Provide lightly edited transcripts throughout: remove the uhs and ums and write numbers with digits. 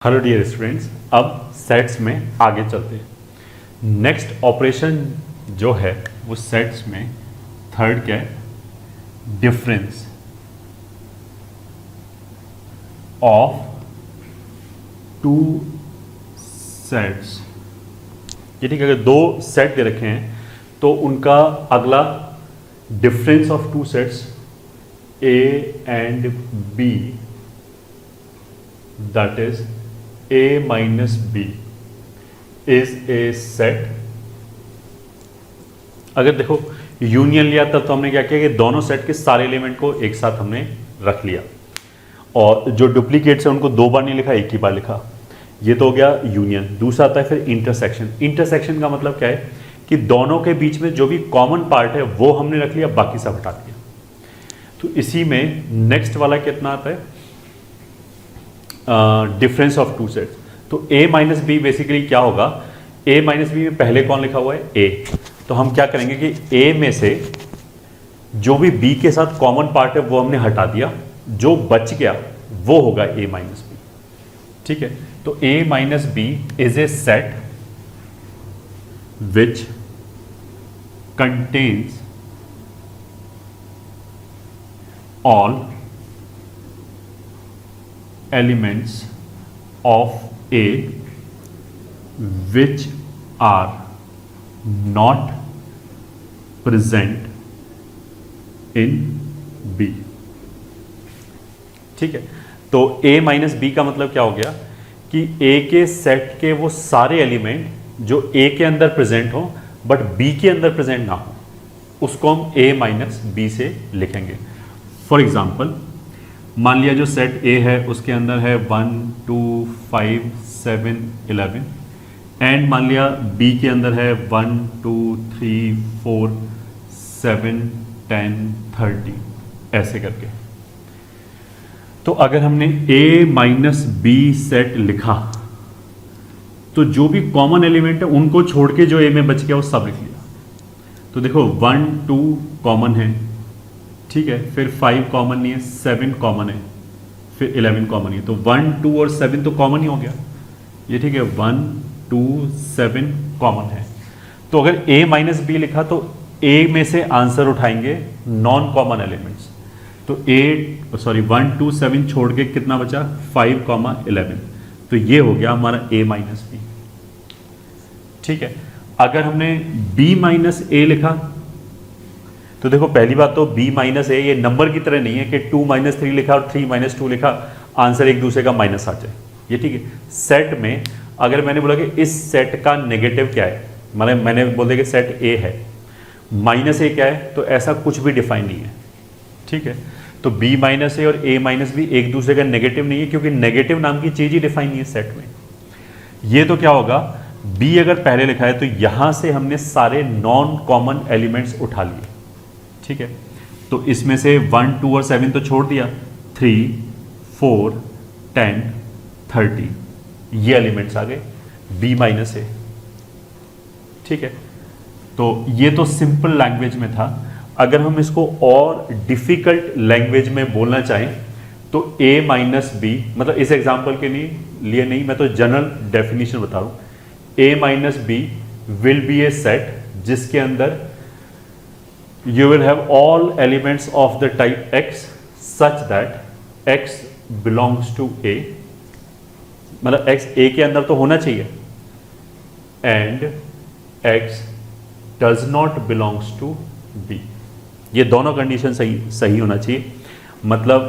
Hello dear students, अब sets में आगे चलते हैं। नेक्स्ट ऑपरेशन जो है वो सेट्स में थर्ड क्या है, डिफरेंस ऑफ टू सेट्स। ये ठीक है, अगर दो सेट दे रखे हैं तो उनका अगला difference of two sets A and B, that is A minus B is a set। अगर देखो यूनियन लिया तब तो हमने क्या किया कि दोनों सेट के सारे एलिमेंट को एक साथ हमने रख लिया और जो डुप्लीकेट्स है उनको दो बार नहीं लिखा, एक ही बार लिखा। ये तो हो गया यूनियन। दूसरा आता है फिर इंटरसेक्शन। इंटरसेक्शन का मतलब क्या है कि दोनों के बीच में जो भी कॉमन पार्ट है वो हमने रख लिया, बाकी सब हटा दिया। तो इसी में नेक्स्ट वाला कितना आता है, डिफरेंस ऑफ टू सेट्स। तो a माइनस बी बेसिकली क्या होगा, a माइनस बी में पहले कौन लिखा हुआ है, a। तो हम क्या करेंगे कि a में से जो भी b के साथ कॉमन पार्ट है वो हमने हटा दिया, जो बच गया वो होगा a माइनस बी। ठीक है, तो a minus B is a set which contains all elements of A which are not present in B। ठीक है, तो A माइनस बी का मतलब क्या हो गया कि A के सेट के वो सारे एलिमेंट जो A के अंदर प्रेजेंट हो बट B के अंदर प्रेजेंट ना हो, उसको हम A माइनस बी से लिखेंगे। फॉर एग्जाम्पल, मान लिया जो सेट A है उसके अंदर है 1 2 5 7 11 एंड मान लिया B के अंदर है 1 2 3 4 7 10 30 ऐसे करके। तो अगर हमने A माइनस बी सेट लिखा तो जो भी कॉमन एलिमेंट है उनको छोड़ के जो A में बच गया वो सब लिख लिया। तो देखो 1 2 कॉमन है, ठीक है, फिर 5 कॉमन नहीं है, 7 कॉमन है, फिर 11 कॉमन है। तो 1 2 और 7 तो कॉमन ही हो गया, ये ठीक है, 1 2 7 कॉमन है। तो अगर a माइनस बी लिखा तो a में से आंसर उठाएंगे नॉन कॉमन एलिमेंट्स। तो 1 2 7 छोड़ के कितना बचा, 5 11। तो ये हो गया हमारा a माइनस बी। ठीक है, अगर हमने b माइनस ए लिखा तो देखो पहली बात तो b माइनस ए ये नंबर की तरह नहीं है कि 2 माइनस 3 लिखा और 3 माइनस 2 लिखा, आंसर एक दूसरे का माइनस आ जाए। ये ठीक है, सेट में अगर मैंने बोला कि इस सेट का नेगेटिव क्या है, मतलब मैंने बोल दिया कि सेट a है, माइनस ए क्या है, तो ऐसा कुछ भी डिफाइन नहीं है। ठीक है, तो b माइनस ए और a माइनस बी एक दूसरे का नेगेटिव नहीं है, क्योंकि नेगेटिव नाम की चीज ही डिफाइन नहीं है सेट में। ये तो क्या होगा, b अगर पहले लिखा है तो यहां से हमने सारे नॉन कॉमन एलिमेंट्स उठा लिए। ठीक है, तो इसमें से 1 2 और 7 तो छोड़ दिया, 3 4 10 30 ये एलिमेंट्स आ गए b माइनस ए। ठीक है, तो ये तो सिंपल लैंग्वेज में था। अगर हम इसको और डिफिकल्ट लैंग्वेज में बोलना चाहें तो a माइनस बी, मतलब इस एग्जाम्पल के लिए नहीं, मैं तो जनरल डेफिनेशन बता रहा हूं। a minus B will be a set जिसके अंदर you will have all elements of the type x such that x belongs to a, मतलब x a के अंदर तो होना चाहिए, and x does not belongs to b। ये दोनों कंडीशन सही होना चाहिए। मतलब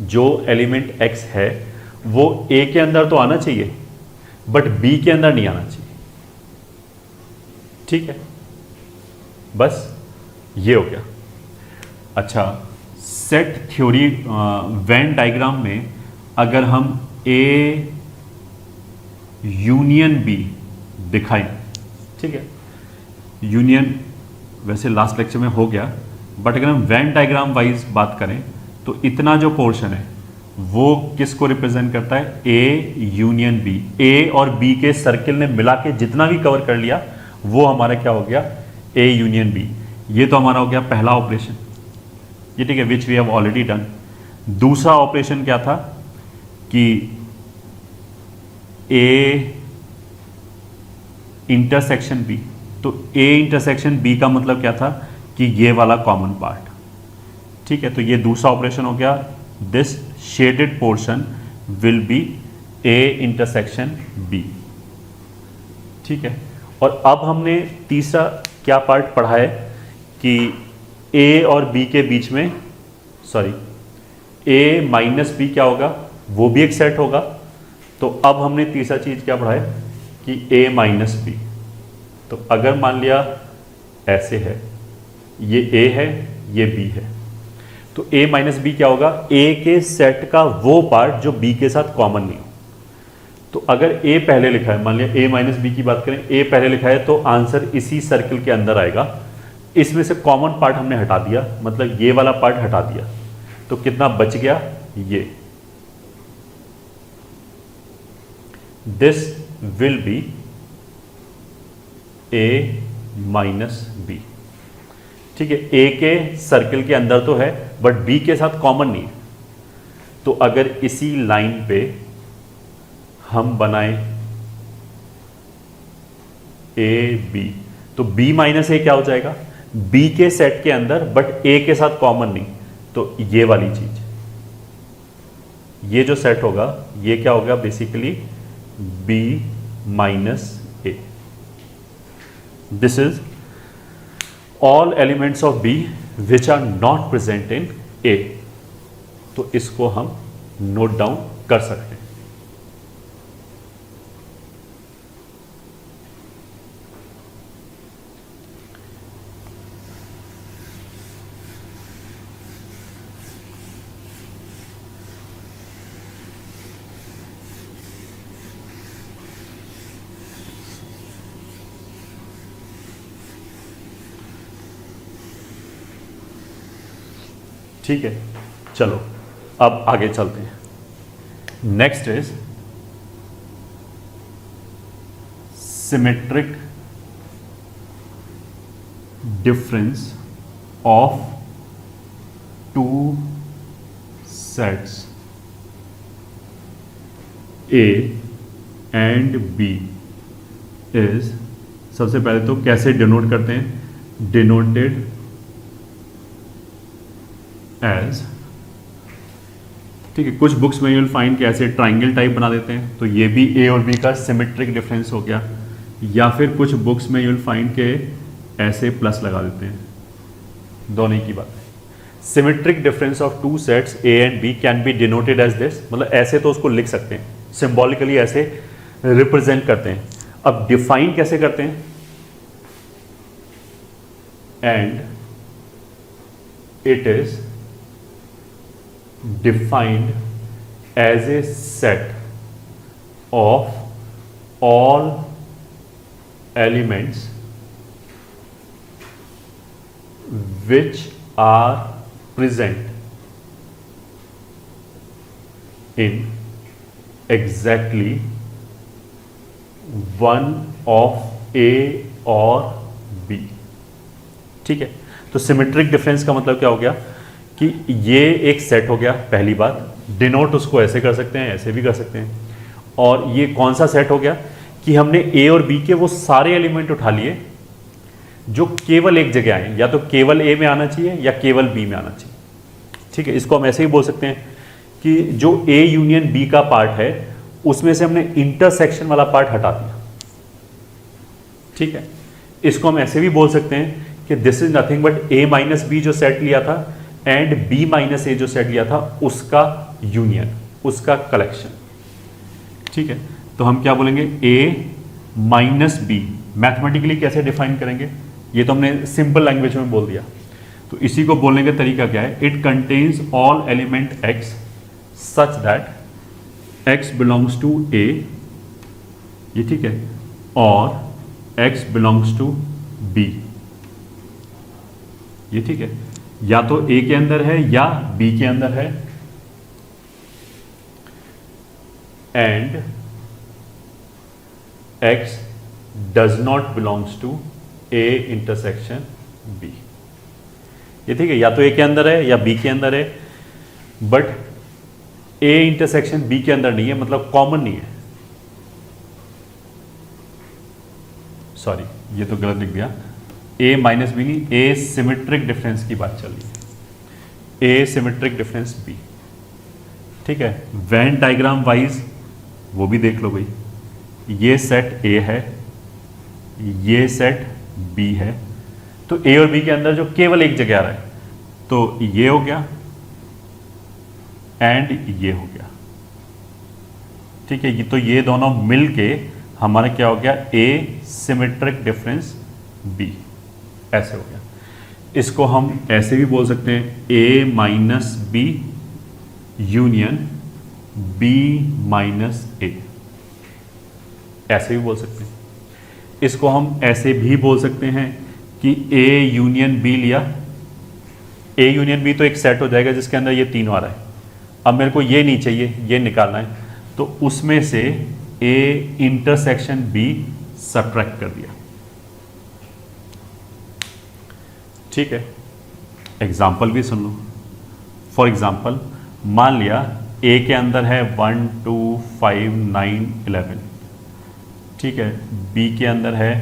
जो एलिमेंट x है वो a के अंदर तो आना चाहिए बट b के अंदर नहीं आना चाहिए। ठीक है, बस ये हो गया। अच्छा, सेट थ्योरी वेन डायग्राम में अगर हम A यूनियन B दिखाएं, ठीक है, यूनियन वैसे लास्ट लेक्चर में हो गया, बट अगर हम वेन डायग्राम वाइज बात करें तो इतना जो पोर्शन है वो किसको रिप्रेजेंट करता है, A यूनियन B। A और B के सर्किल ने मिला के जितना भी कवर कर लिया वो हमारा क्या हो गया, A यूनियन B। ये तो हमारा हो गया पहला ऑपरेशन, ये ठीक है, which we have already done. दूसरा ऑपरेशन क्या था कि ए इंटरसेक्शन बी, तो ए इंटरसेक्शन बी का मतलब क्या था कि ये वाला कॉमन पार्ट, ठीक है। तो ये दूसरा ऑपरेशन हो गया, this shaded portion will be A intersection B, ठीक है। और अब हमने तीसरा क्या पार्ट पढ़ा है कि ए और बी के बीच में, सॉरी, ए माइनस बी क्या होगा, वो भी एक सेट होगा। तो अब हमने तीसरा चीज क्या पढ़ा है कि ए माइनस बी, तो अगर मान लिया ऐसे है, ये ए है, ये बी है, तो ए माइनस बी क्या होगा, ए के सेट का वो पार्ट जो बी के साथ कॉमन नहीं हो। तो अगर ए पहले लिखा है, मान लिया ए माइनस बी की बात करें, ए पहले लिखा है तो आंसर इसी सर्कल के अंदर आएगा। इसमें से कॉमन पार्ट हमने हटा दिया, मतलब ये वाला पार्ट हटा दिया, तो कितना बच गया, ये, this will be A minus B, ठीक है। ए के सर्कल के अंदर तो है बट बी के साथ कॉमन नहीं है। तो अगर इसी लाइन पे हम बनाएं ए बी, तो बी माइनस ए क्या हो जाएगा, बी के सेट के अंदर बट ए के साथ कॉमन नहीं, तो ये वाली चीज, ये जो सेट होगा ये क्या होगा, basically B minus A. This is all elements of B which are not present in A. तो इसको हम नोट डाउन कर सकते हैं। ठीक है, चलो अब आगे चलते हैं। Next is symmetric difference of two sets A and B is, सबसे पहले तो कैसे डिनोट करते हैं, डिनोटेड एज, ठीक है। कुछ बुक्स में यूल फाइंड कि ऐसे ट्राइंगल टाइप बना देते हैं, तो ये भी ए और बी का सिमेट्रिक डिफरेंस हो गया। या फिर कुछ बुक्स में यूल फाइंड के ऐसे प्लस लगा देते हैं, दोनों की बात है। Symmetric difference of two sets A and B can be denoted as this, मतलब ऐसे तो उसको लिख सकते हैं, सिंबॉलिकली ऐसे रिप्रेजेंट करते हैं। अब डिफाइन कैसे करते हैं, and it is defined as a set of all elements which are present in exactly one of A or B, ठीक है। तो सिमेट्रिक डिफरेंस का मतलब क्या हो गया कि ये एक सेट हो गया, पहली बात। डिनोट उसको ऐसे कर सकते हैं, ऐसे भी कर सकते हैं। और ये कौन सा सेट हो गया कि हमने ए और बी के वो सारे एलिमेंट उठा लिए जो केवल एक जगह आए, या तो केवल ए में आना चाहिए या केवल बी में आना चाहिए, ठीक है। इसको हम ऐसे ही बोल सकते हैं कि जो ए यूनियन बी का पार्ट है उसमें से हमने इंटरसेक्शन वाला पार्ट हटा दिया, ठीक है। इसको हम ऐसे भी बोल सकते हैं कि this is nothing but A minus B जो सेट लिया था एंड बी माइनस ए जो सेट लिया था उसका यूनियन, उसका कलेक्शन, ठीक है। तो हम क्या बोलेंगे, ए माइनस बी मैथमेटिकली कैसे डिफाइन करेंगे, ये तो हमने सिंपल लैंग्वेज में बोल दिया। तो इसी को बोलने का तरीका क्या है, it contains all element x such that x belongs to A, ये ठीक है, और एक्स बिलोंग्स टू बी, ये ठीक है। या तो ए के अंदर है या बी के अंदर है, and x does not belongs to A intersection B, ये ठीक है। या तो ए के अंदर है या बी के अंदर है, बट ए इंटरसेक्शन बी के अंदर नहीं है, मतलब कॉमन नहीं है, सॉरी ये तो गलत लिख दिया, ए माइनस बी नहीं, ए सिमेट्रिक डिफरेंस की बात चल रही है, ए सिमेट्रिक डिफरेंस बी। ठीक है, वेन डायग्राम वाइज वो भी देख लो भाई, ये सेट ए है, ये सेट बी है, तो ए और बी के अंदर जो केवल एक जगह आ रहा है, तो ये हो गया एंड ये हो गया। ठीक है, तो ये दोनों मिलके हमारा क्या हो गया, ए सिमेट्रिक डिफरेंस बी, ऐसे हो गया। इसको हम ऐसे भी बोल सकते हैं, A minus B union B minus A, ऐसे भी बोल सकते हैं। इसको हम ऐसे भी बोल सकते हैं कि ए यूनियन बी लिया, ए यूनियन बी तो एक सेट हो जाएगा जिसके अंदर ये तीनों आ रहा है। अब मेरे को ये नहीं चाहिए, ये निकालना है, तो उसमें से ए इंटरसेक्शन बी सब्ट्रैक्ट कर दिया। ठीक है, एग्जाम्पल भी सुन लो। फॉर एग्जाम्पल मान लिया ए के अंदर है 1 2 5 9 11, ठीक है, बी के अंदर है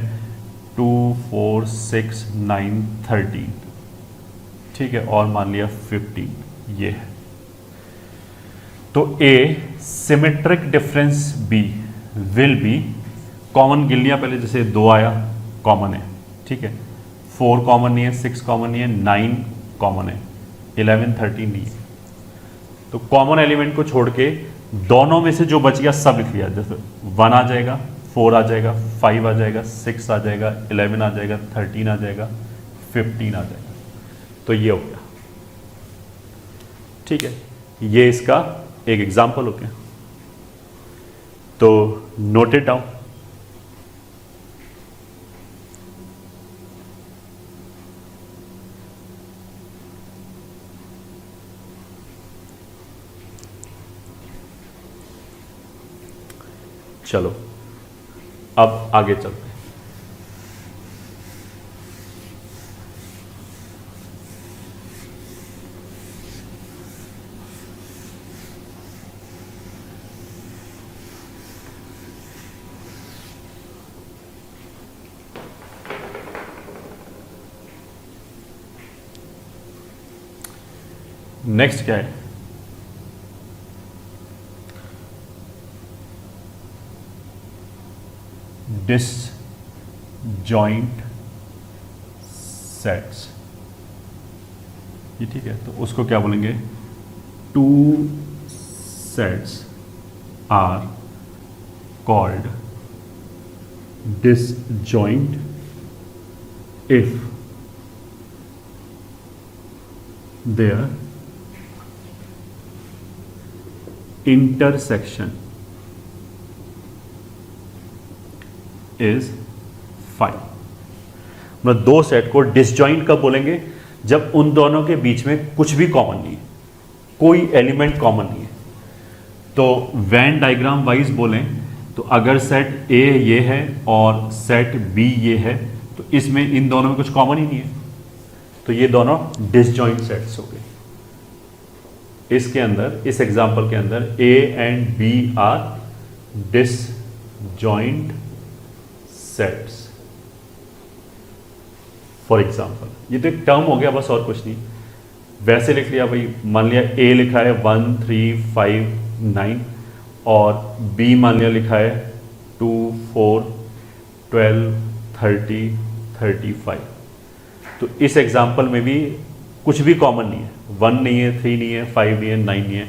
2 4 6 9 13, ठीक है, और मान लिया 15, ये है। तो A symmetric difference B will be, common गिन लिया पहले, जैसे 2 आया कॉमन है, ठीक है, 4 कॉमन नहीं है, 6 कॉमन नहीं है, 9 कॉमन है, 11 13 नहीं है। तो कॉमन एलिमेंट को छोड़ के दोनों में से जो बच गया सब लिख लिया, जैसे 1 आ जाएगा, 4 आ जाएगा, 5 आ जाएगा, 6 आ जाएगा, 11 आ जाएगा, 13 आ जाएगा, 15 आ जाएगा। तो ये हो गया। ठीक है, ये इसका एक एग्जाम्पल हो गया। तो नोट इट डाउन। चलो अब आगे चलते हैं। नेक्स्ट क्या है, डिसजॉइंट सेट्स। ये ठीक है, तो उसको क्या बोलेंगे, 2 sets are called disjoint if their intersection is 5। मतलब दो सेट को डिसजॉइंट कब बोलेंगे, जब उन दोनों के बीच में कुछ भी कॉमन नहीं है, कोई एलिमेंट कॉमन नहीं है। तो वेन डायग्राम वाइज बोलें तो अगर सेट ए ये है और सेट बी ये है, तो इसमें इन दोनों में कुछ कॉमन ही नहीं है, तो ये दोनों डिसजॉइंट सेट्स हो गए। इसके अंदर, इस एग्जांपल के अंदर A and B are disjoint sets. For example, ये तो एक टर्म हो गया बस, और कुछ नहीं। वैसे लिख लिया भाई, मान लिया ए लिखा है 1 3 5 9 और बी मान लिया लिखा है 2 4 12 30 35। तो इस एग्जाम्पल में भी कुछ भी कॉमन नहीं है, 1 नहीं है, 3 नहीं है, 5 नहीं है, 9 नहीं है।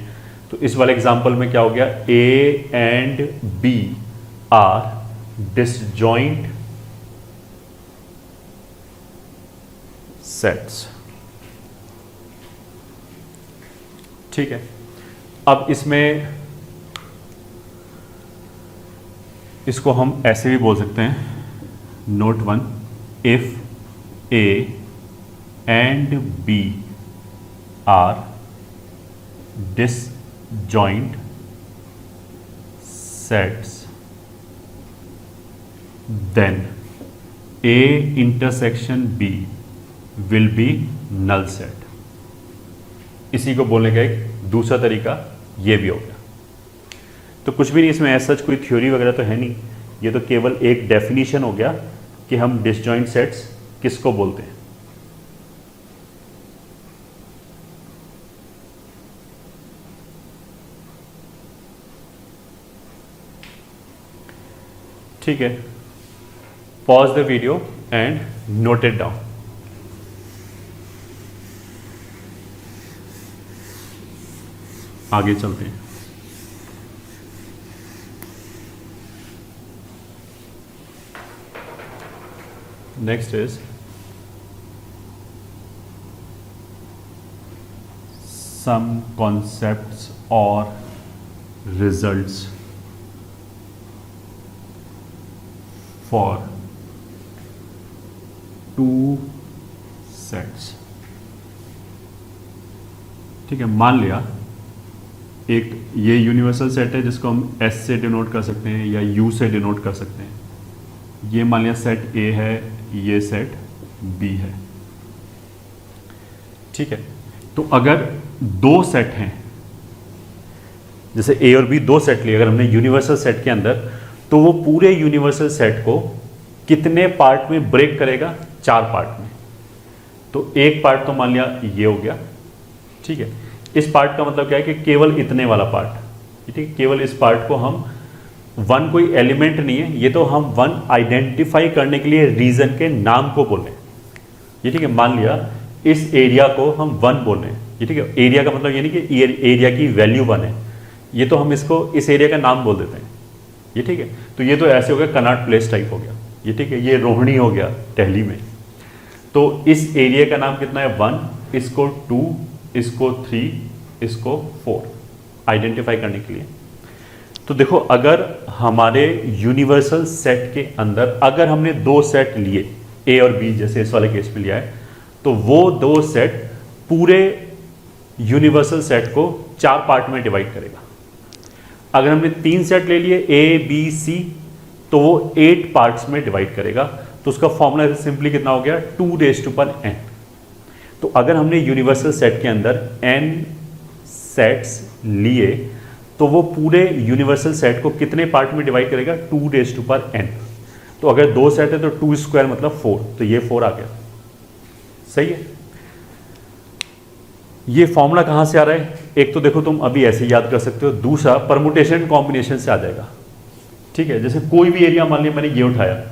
तो इस वाले एग्जाम्पल में क्या हो गया, A and B are disjoint sets. ठीक है, अब इसमें इसको हम ऐसे भी बोल सकते हैं, note 1, if A and B are disjoint sets, then A intersection B will be null set। इसी को बोलने का एक दूसरा तरीका ये भी हो गया। तो कुछ भी नहीं इसमें, ऐसा कोई थ्योरी वगैरह तो है नहीं, ये तो केवल एक डेफिनेशन हो गया कि हम डिसजॉइंट सेट्स किसको बोलते हैं। ठीक है, pause the video and note it down. आगे चलते हैं। नेक्स्ट इज सम कॉन्सेप्ट्स और रिजल्ट्स फॉर टू सेट्स। ठीक है, मान लिया एक ये यूनिवर्सल सेट है जिसको हम S से डिनोट कर सकते हैं या U से डिनोट कर सकते हैं। ये मान लिया सेट A है, ये सेट B है। ठीक है, तो अगर दो सेट हैं, जैसे A और B दो सेट लिए अगर हमने यूनिवर्सल सेट के अंदर, तो वो पूरे यूनिवर्सल सेट को कितने पार्ट में ब्रेक करेगा? 4 पार्ट में। तो एक पार्ट तो मान लिया ये हो गया। ठीक है, इस पार्ट का मतलब क्या है कि केवल इतने वाला पार्ट। ठीक है, केवल इस पार्ट को हम वन कोई एलिमेंट नहीं है, ये तो हम वन आइडेंटिफाई करने के लिए रीजन के नाम को बोल रहे हैं। ये ठीक है, मान लिया इस एरिया को हम 1 बोल रहे हैं। ये ठीक है, एरिया का मतलब ये नहीं कि एरिया की वैल्यू 1 है, ये तो हम इसको इस एरिया का नाम बोल देते हैं। ये ठीक है, तो ये तो ऐसे हो गया कनॉट प्लेस टाइप हो गया। ये ठीक है, ये रोहिणी हो गया दिल्ली में। तो इस एरिया का नाम कितना है? 1, इसको 2, इसको 3, इसको 4 आइडेंटिफाई करने के लिए। तो देखो, अगर हमारे यूनिवर्सल सेट के अंदर अगर हमने 2 सेट लिए A और B, जैसे इस वाले केस में लिया है, तो वो 2 सेट पूरे यूनिवर्सल सेट को 4 पार्ट में डिवाइड करेगा। अगर हमने 3 सेट ले लिए A, B, C, तो वो 8 पार्ट्स में डिवाइड करेगा। तो उसका फॉर्मूला सिंपली कितना हो गया? 2n। तो अगर हमने यूनिवर्सल सेट के अंदर n सेट्स लिए, तो वो पूरे यूनिवर्सल सेट को कितने पार्ट में डिवाइड करेगा? 2n। तो अगर 2 सेट है तो 2 स्क्वायर मतलब 4, तो ये 4 आ गया। सही है। ये फॉर्मूला कहां से आ रहा है? एक तो देखो तुम अभी ऐसे याद कर सकते हो, दूसरा परमुटेशन कॉम्बिनेशन से आ जाएगा। ठीक है, जैसे कोई भी एरिया मान लिया मैंने ये उठाया,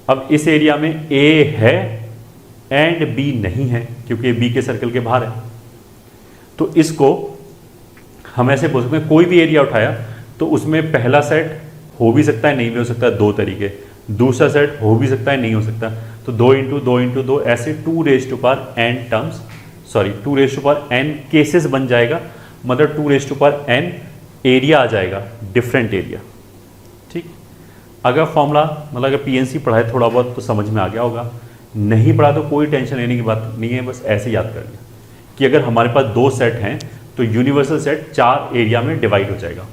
अब इस एरिया में A है एंड B नहीं है क्योंकि B के सर्कल के बाहर है। तो इसको हम ऐसे बोल सकते हैं, कोई भी एरिया उठाया तो उसमें पहला सेट हो भी सकता है, नहीं भी हो सकता, 2 तरीके। दूसरा सेट हो भी सकता है, नहीं हो सकता। तो 2 इंटू 2 इंटू 2 ऐसे 2n terms, sorry 2n cases बन जाएगा। मतलब 2n एरिया आ जाएगा, डिफरेंट एरिया। ठीक, अगर फॉर्मूला मतलब अगर पीएनसी पढ़ा है थोड़ा बहुत तो समझ में आ गया होगा, नहीं पढ़ा तो कोई टेंशन लेने की बात नहीं है, बस ऐसे याद कर लिया कि अगर हमारे पास 2 सेट हैं तो यूनिवर्सल सेट 4 एरिया में डिवाइड हो जाएगा।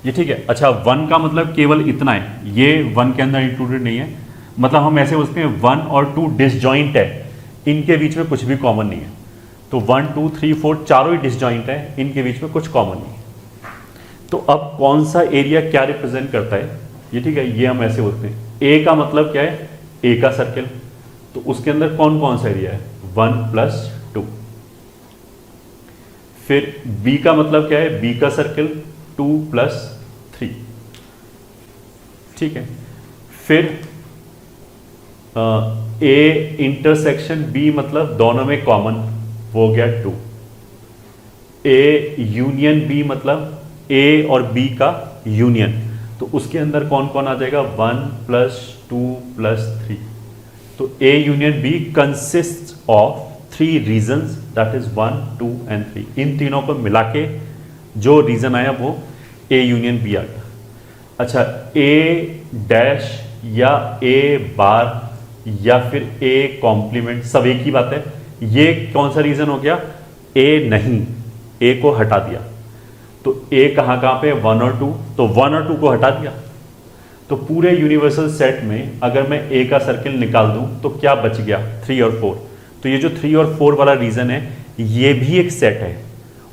ये ठीक है। अच्छा, 1 का मतलब केवल इतना है, ये 1 के अंदर इंक्लूडेड नहीं है। मतलब हम ऐसे बोलते हैं 1 और 2 डिसजॉइंट है, इनके बीच में कुछ भी कॉमन नहीं है। तो 1 2 3 4 चारों ही डिसजॉइंट है, इनके बीच में कुछ कॉमन नहीं है। तो अब कौन सा एरिया क्या रिप्रेजेंट करता है? ये ठीक है, ये हम ऐसे बोलते हैं। ए का मतलब क्या है? ए का सर्कल, तो उसके अंदर कौन कौन सा एरिया है? 1 + 2। फिर बी का मतलब क्या है? बी का सर्कल 2 + 3। ठीक है, फिर ए इंटरसेक्शन बी मतलब दोनों में कॉमन, वो हो गया 2। ए यूनियन बी मतलब ए और बी का यूनियन, तो उसके अंदर कौन कौन आ जाएगा? 1 + 2 + 3। तो A union B consist of 3 regions, that is 1 2 and 3। इन तीनों को मिला के जो रीजन आया वो ए यूनियन बी आ गया। अच्छा, ए डैश या ए बार या फिर ए कॉम्प्लीमेंट, सब एक ही बात है। ये कौन सा रीजन हो गया? ए नहीं, ए को हटा दिया। तो ए कहाँ कहाँ पे? 1 और 2, तो 1 और 2 को हटा दिया। तो पूरे यूनिवर्सल सेट में अगर मैं ए का सर्कल निकाल दूं तो क्या बच गया? 3 और 4। तो ये जो 3 और 4 वाला रीजन है, ये भी एक सेट है,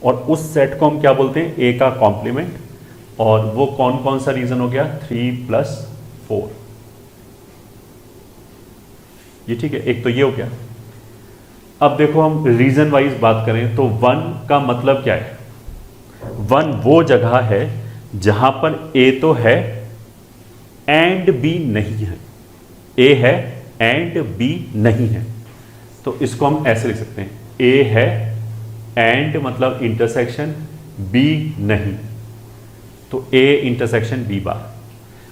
और उस सेट को हम क्या बोलते हैं? ए का कॉम्प्लीमेंट। और वो कौन कौन सा रीजन हो गया? 3 + 4। ये ठीक है, एक तो ये हो गया। अब देखो हम रीजन वाइज बात करें तो 1 का मतलब क्या है? 1 वो जगह है जहां पर ए तो है एंड बी नहीं है। ए है एंड बी नहीं है, तो इसको हम ऐसे लिख सकते हैं, ए है एंड मतलब इंटरसेक्शन, बी नहीं, तो ए इंटरसेक्शन बी बार।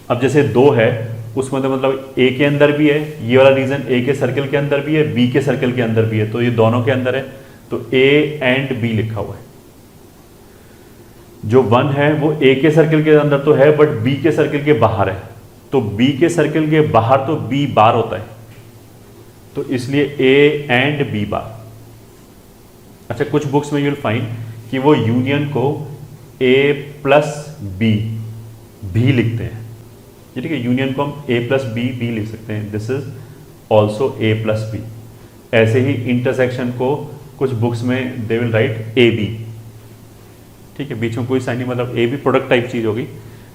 अब जैसे 2 है उसमें तो मतलब ए के अंदर भी है, ये वाला रीजन ए के सर्कल के अंदर भी है, बी के सर्कल के अंदर भी है, तो ये दोनों के अंदर है, तो ए एंड बी लिखा हुआ है। जो 1 है वो ए के सर्कल के अंदर तो है बट बी के सर्कल के बाहर है, तो बी के सर्कल के बाहर तो बी बार होता है, तो इसलिए ए एंड बी बार। अच्छा, कुछ बुक्स में यू विल फाइंड कि वो यूनियन को ए प्लस बी भी लिखते हैं, ठीक है, यूनियन को हम ए प्लस बी भी लिख सकते हैं, this is also A plus B. ऐसे ही इंटरसेक्शन को कुछ बुक्स में they will write A B, ठीक है, बीच में कोई साइन नहीं, मतलब ए बी प्रोडक्ट टाइप चीज होगी,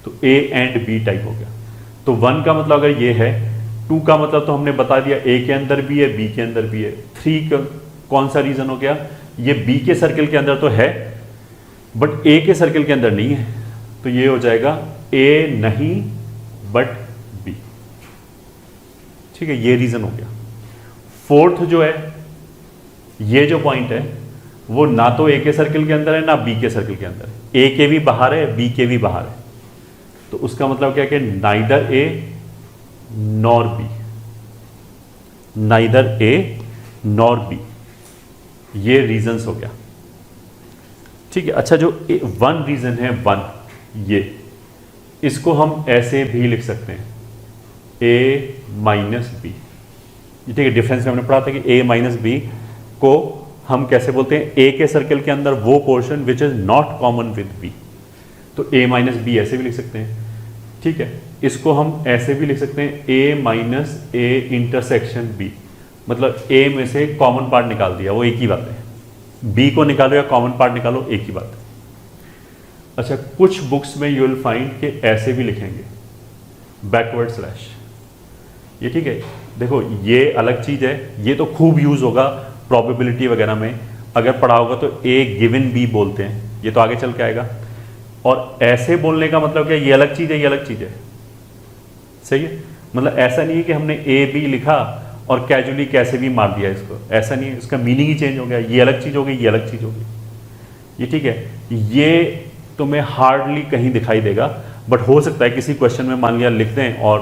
तो ए एंड बी टाइप हो गया। तो 1 का मतलब अगर ये है, 2 का मतलब तो हमने बता दिया ए के अंदर भी है बी के अंदर भी है। 3 का कौन सा रीजन हो गया? ये बी के सर्कल के अंदर तो है बट ए के सर्कल के अंदर नहीं है, तो ये हो जाएगा ए नहीं बट बी, ठीक है, ये रीजन हो गया। 4th जो है, ये जो पॉइंट है वो ना तो ए के सर्कल के अंदर है ना बी के सर्कल के अंदर है, ए के भी बाहर है बी के भी बाहर है, तो उसका मतलब क्या कि neither A nor be, neither A nor be, ये रीजंस हो गया, ठीक है। अच्छा, जो 1 रीजन है 1, ये इसको हम ऐसे भी लिख सकते हैं, ए माइनस बी, ठीक है। डिफरेंस में हमने पढ़ा था कि ए माइनस बी को हम कैसे बोलते हैं, ए के सर्कल के अंदर वो portion which is not common with B, तो ए माइनस बी ऐसे भी लिख सकते हैं, ठीक है। इसको हम ऐसे भी लिख सकते हैं, A minus A intersection B, मतलब ए में से कॉमन पार्ट निकाल दिया, वो एक ही बात है, बी को निकालो या कॉमन पार्ट निकालो, एक ही बात है। अच्छा, कुछ बुक्स में यू विल फाइंड कि ऐसे भी लिखेंगे, बैकवर्ड स्लैश, ये ठीक है। देखो ये अलग चीज है, ये तो खूब यूज होगा प्रोबेबिलिटी वगैरह में, अगर पढ़ा होगा तो ए गिवन बी बोलते हैं, ये तो आगे चल के आएगा। और ऐसे बोलने का मतलब क्या, ये अलग चीज है, ये अलग चीज है, सही है। मतलब ऐसा नहीं है कि हमने ए बी लिखा और कैजुअली कैसे भी मार दिया इसको, ऐसा नहीं है, इसका मीनिंग ही चेंज हो गया, ये अलग चीज हो गई, ये अलग चीज हो गई, ये ठीक है। ये तुम्हें हार्डली कहीं दिखाई देगा, बट हो सकता है किसी क्वेश्चन में मान लिया लिख दें और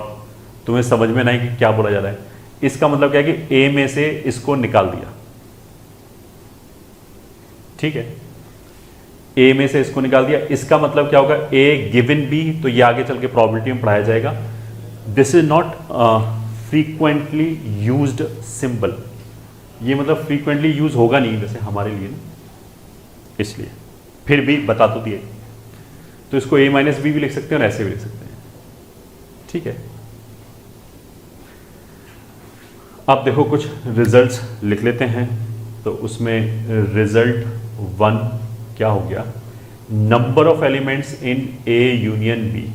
तुम्हें समझ में ना आए कि क्या बोला जा रहा है। इसका मतलब क्या है कि ए में से इसको निकाल दिया, ठीक है, ए में से इसको निकाल दिया, इसका मतलब क्या होगा, ए गिवन बी, तो ये आगे चल के प्रोबेबिलिटी में पढ़ाया जाएगा। This is not frequently used symbol, ये मतलब फ्रीक्वेंटली यूज होगा नहीं वैसे हमारे लिए ना, इसलिए फिर भी बता तो दिए, तो इसको ए माइनस बी भी लिख सकते हैं और ऐसे भी लिख सकते हैं, ठीक है। अब देखो कुछ रिजल्ट्स लिख लेते हैं, तो उसमें रिजल्ट 1 क्या हो गया, number of elements in A union B,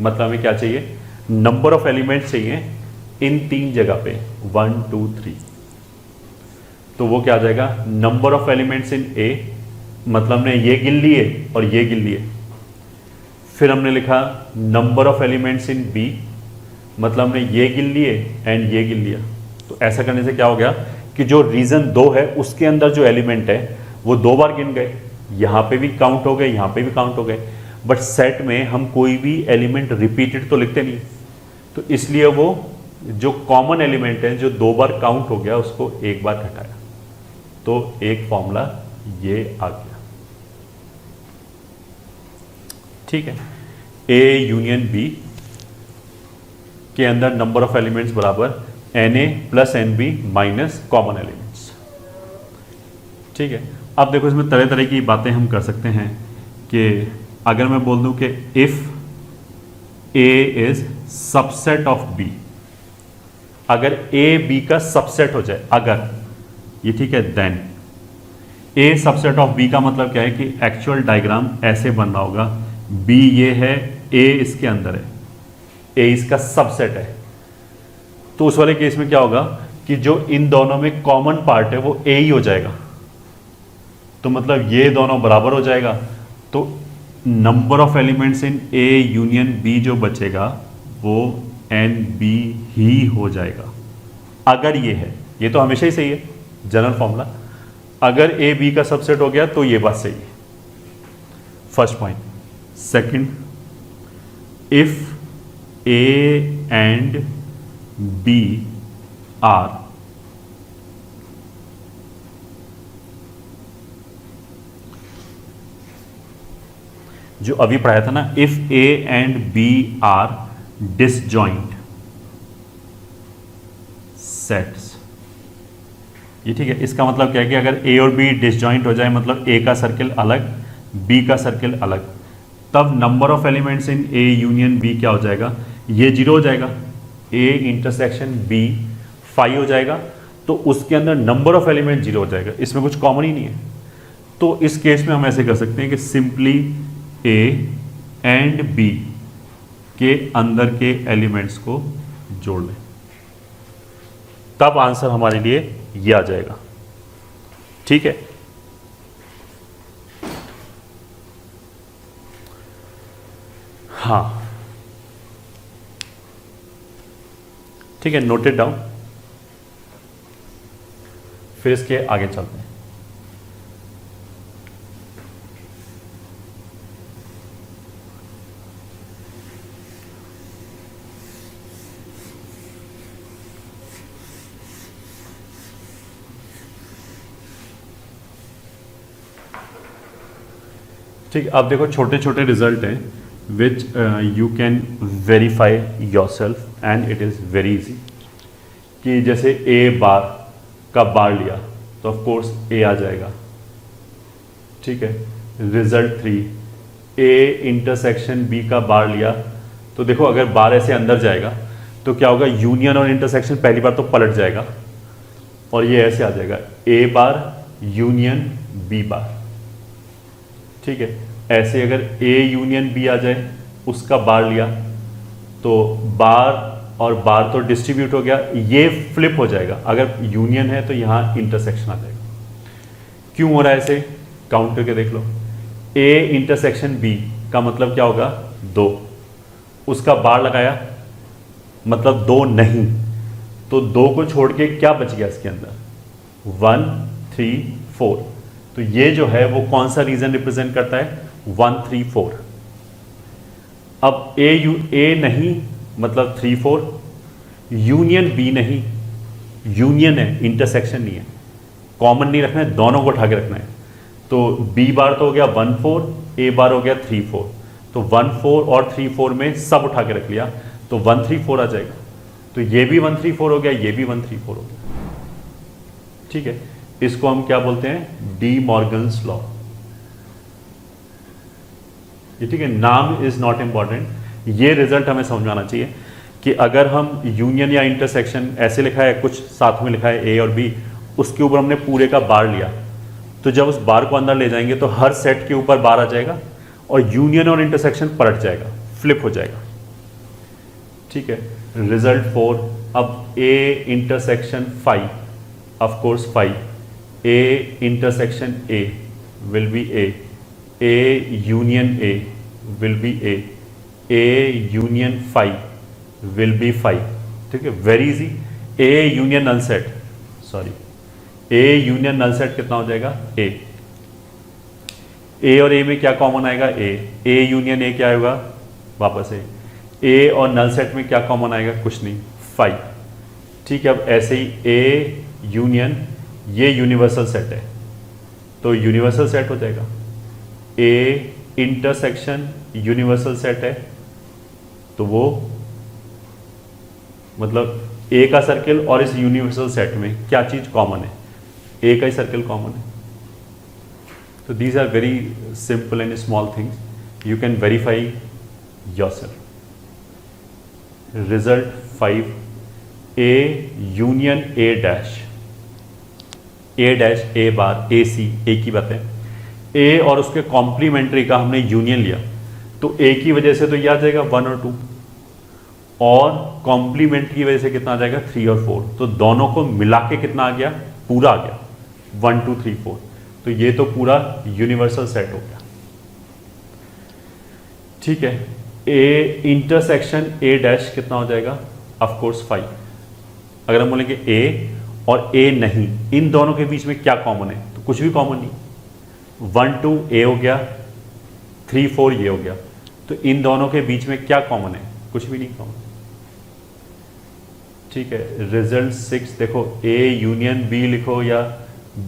मतलब हमें क्या चाहिए, नंबर ऑफ एलिमेंट्स चाहिए इन 3 जगह पे, 1 2 3, तो वो क्या आ जाएगा, नंबर ऑफ एलिमेंट्स इन ए, मतलब हमने ये गिन लिए और ये गिन लिए। फिर हमने लिखा number of elements in B, मतलब हमने ये गिन लिए एंड ये गिन लिया। तो ऐसा करने से क्या हो गया कि जो रीजन 2 है उसके अंदर जो एलिमेंट है वो 2 बार गिन गए, यहाँ पे भी काउंट हो गए, यहाँ पे भी काउंट हो गए, बट सेट में हम कोई भी एलिमेंट रिपीटेड तो लिखते नहीं, तो इसलिए वो जो कॉमन एलिमेंट है जो 2 बार काउंट हो गया उसको 1 बार घटाया, तो एक फॉर्मूला ये आ गया, ठीक है। ए यूनियन बी के अंदर नंबर ऑफ एलिमेंट्स बराबर n A plus n B minus common elements, ठीक है। अब देखो इसमें तरह तरह की बातें हम कर सकते हैं कि अगर मैं बोल दूं कि if A is subset of B, अगर ए बी का सबसेट हो जाए, अगर ये ठीक है, then A subset of B का मतलब क्या है कि एक्चुअल डायग्राम ऐसे बन रहा होगा, बी ये है, ए इसके अंदर है, ए इसका सबसेट है, तो उस वाले केस में क्या होगा कि जो इन दोनों में कॉमन पार्ट है वो ए ही हो जाएगा, तो मतलब ये दोनों बराबर हो जाएगा, तो number of elements in A union B जो बचेगा वो एन बी ही हो जाएगा। अगर ये है, ये तो हमेशा ही सही है जनरल फॉर्मूला, अगर ए बी का सबसेट हो गया तो ये बात सही है, first point. Second, if A and B are जो अभी पढ़ाया था ना, if A and B are disjoint sets, ये ठीक है। इसका मतलब क्या है कि अगर ए और बी डिसजॉइंट हो जाए, मतलब ए का सर्किल अलग बी का सर्किल अलग, तब number of elements in A union B क्या हो जाएगा, ये 0 हो जाएगा, ए इंटरसेक्शन बी 5 हो जाएगा, तो उसके अंदर नंबर ऑफ एलिमेंट 0 हो जाएगा, इसमें कुछ कॉमन ही नहीं है। तो इस केस में हम ऐसे कर सकते हैं कि सिंपली ए एंड बी के अंदर के एलिमेंट्स को जोड़ लें, तब आंसर हमारे लिए ये आ जाएगा, ठीक है। हाँ ठीक है, नोटेड डाउन। फिर इसके आगे चलते हैं। ठीक, अब देखो छोटे छोटे रिजल्ट हैं which you can verify your self and it is very easy. कि जैसे ए बार का बार लिया तो ऑफ कोर्स ए आ जाएगा, ठीक है। रिजल्ट 3, ए इंटरसेक्शन बी का बार लिया तो देखो अगर बार ऐसे अंदर जाएगा तो क्या होगा, यूनियन और इंटरसेक्शन पहली बार तो पलट जाएगा और ये ऐसे आ जाएगा ए बार यूनियन बी बार, ठीक है। ऐसे अगर ए यूनियन बी आ जाए, उसका बार लिया तो बार और बार तो डिस्ट्रीब्यूट हो गया, ये फ्लिप हो जाएगा, अगर यूनियन है तो यहाँ इंटरसेक्शन आ जाएगा। क्यों हो रहा है ऐसे, काउंट करके देख लो। ए इंटरसेक्शन बी का मतलब क्या होगा, 2, उसका बार लगाया मतलब 2 नहीं, तो 2 को छोड़ के क्या बच गया इसके अंदर, 1 3 4, तो ये जो है वो कौन सा रीजन रिप्रेजेंट करता है, 1 3 4। अब ए नहीं मतलब 3 4, यूनियन बी नहीं, यूनियन है इंटरसेक्शन नहीं है, कॉमन नहीं रखना है, दोनों को उठा के रखना है। तो बी बार तो हो गया 1 4, ए बार हो गया 3 4, तो 1 4 और 3 4 में सब उठा के रख लिया तो 1 3 4 आ जाएगा। तो ये भी 1 3 4 हो गया, ये भी 1 3 4 हो गया, ठीक है। इसको हम क्या बोलते हैं, डी मॉर्गन्स लॉ, ये ठीक है। नाम इज नॉट इंपॉर्टेंट, ये रिजल्ट हमें समझ में आना चाहिए कि अगर हम यूनियन या इंटरसेक्शन ऐसे लिखा है, कुछ साथ में लिखा है ए और बी, उसके ऊपर हमने पूरे का बार लिया, तो जब उस बार को अंदर ले जाएंगे तो हर सेट के ऊपर बार आ जाएगा और यूनियन और इंटरसेक्शन पलट जाएगा, फ्लिप हो जाएगा, ठीक है। रिजल्ट 4, अब A intersection 5, of course 5, A intersection A will be A union A will be A union 5 will be 5, ठीक है, very easy. A union null set, sorry, A union null set कितना हो जाएगा, ए और ए में क्या कॉमन आएगा, ए यूनियन ए क्या होगा, वापस ए और नल सेट में क्या कॉमन आएगा, कुछ नहीं, 5, ठीक है। अब ऐसे ही ए यूनियन, ये यूनिवर्सल सेट है तो यूनिवर्सल सेट हो जाएगा, ए इंटरसेक्शन यूनिवर्सल सेट है तो वो मतलब ए का सर्किल और इस यूनिवर्सल सेट में क्या चीज कॉमन है, ए का ही सर्किल कॉमन है। तो these are very simple and small things, you can verify yourself. Result 5, A union A dash, A bar, A C, A की बात है, ए और उसके कॉम्प्लीमेंट्री का हमने यूनियन लिया तो ए की वजह से तो ये आ जाएगा 1 और 2, और कॉम्प्लीमेंट की वजह से कितना आ जाएगा 3 और 4, तो दोनों को मिला के कितना आ गया, पूरा आ गया 1 2 3 4, तो ये तो पूरा यूनिवर्सल सेट हो गया। ठीक है, ए इंटरसेक्शन ए डैश कितना हो जाएगा, ऑफ कोर्स 5। अगर हम बोलेंगे ए और ए नहीं, इन दोनों के बीच में क्या कॉमन है, तो कुछ भी कॉमन नहीं। 1 2 ए हो गया, 3 4 ये हो गया, तो इन दोनों के बीच में क्या कॉमन है, कुछ भी नहीं कॉमन। ठीक है, रिजल्ट 6 देखो, ए यूनियन बी लिखो या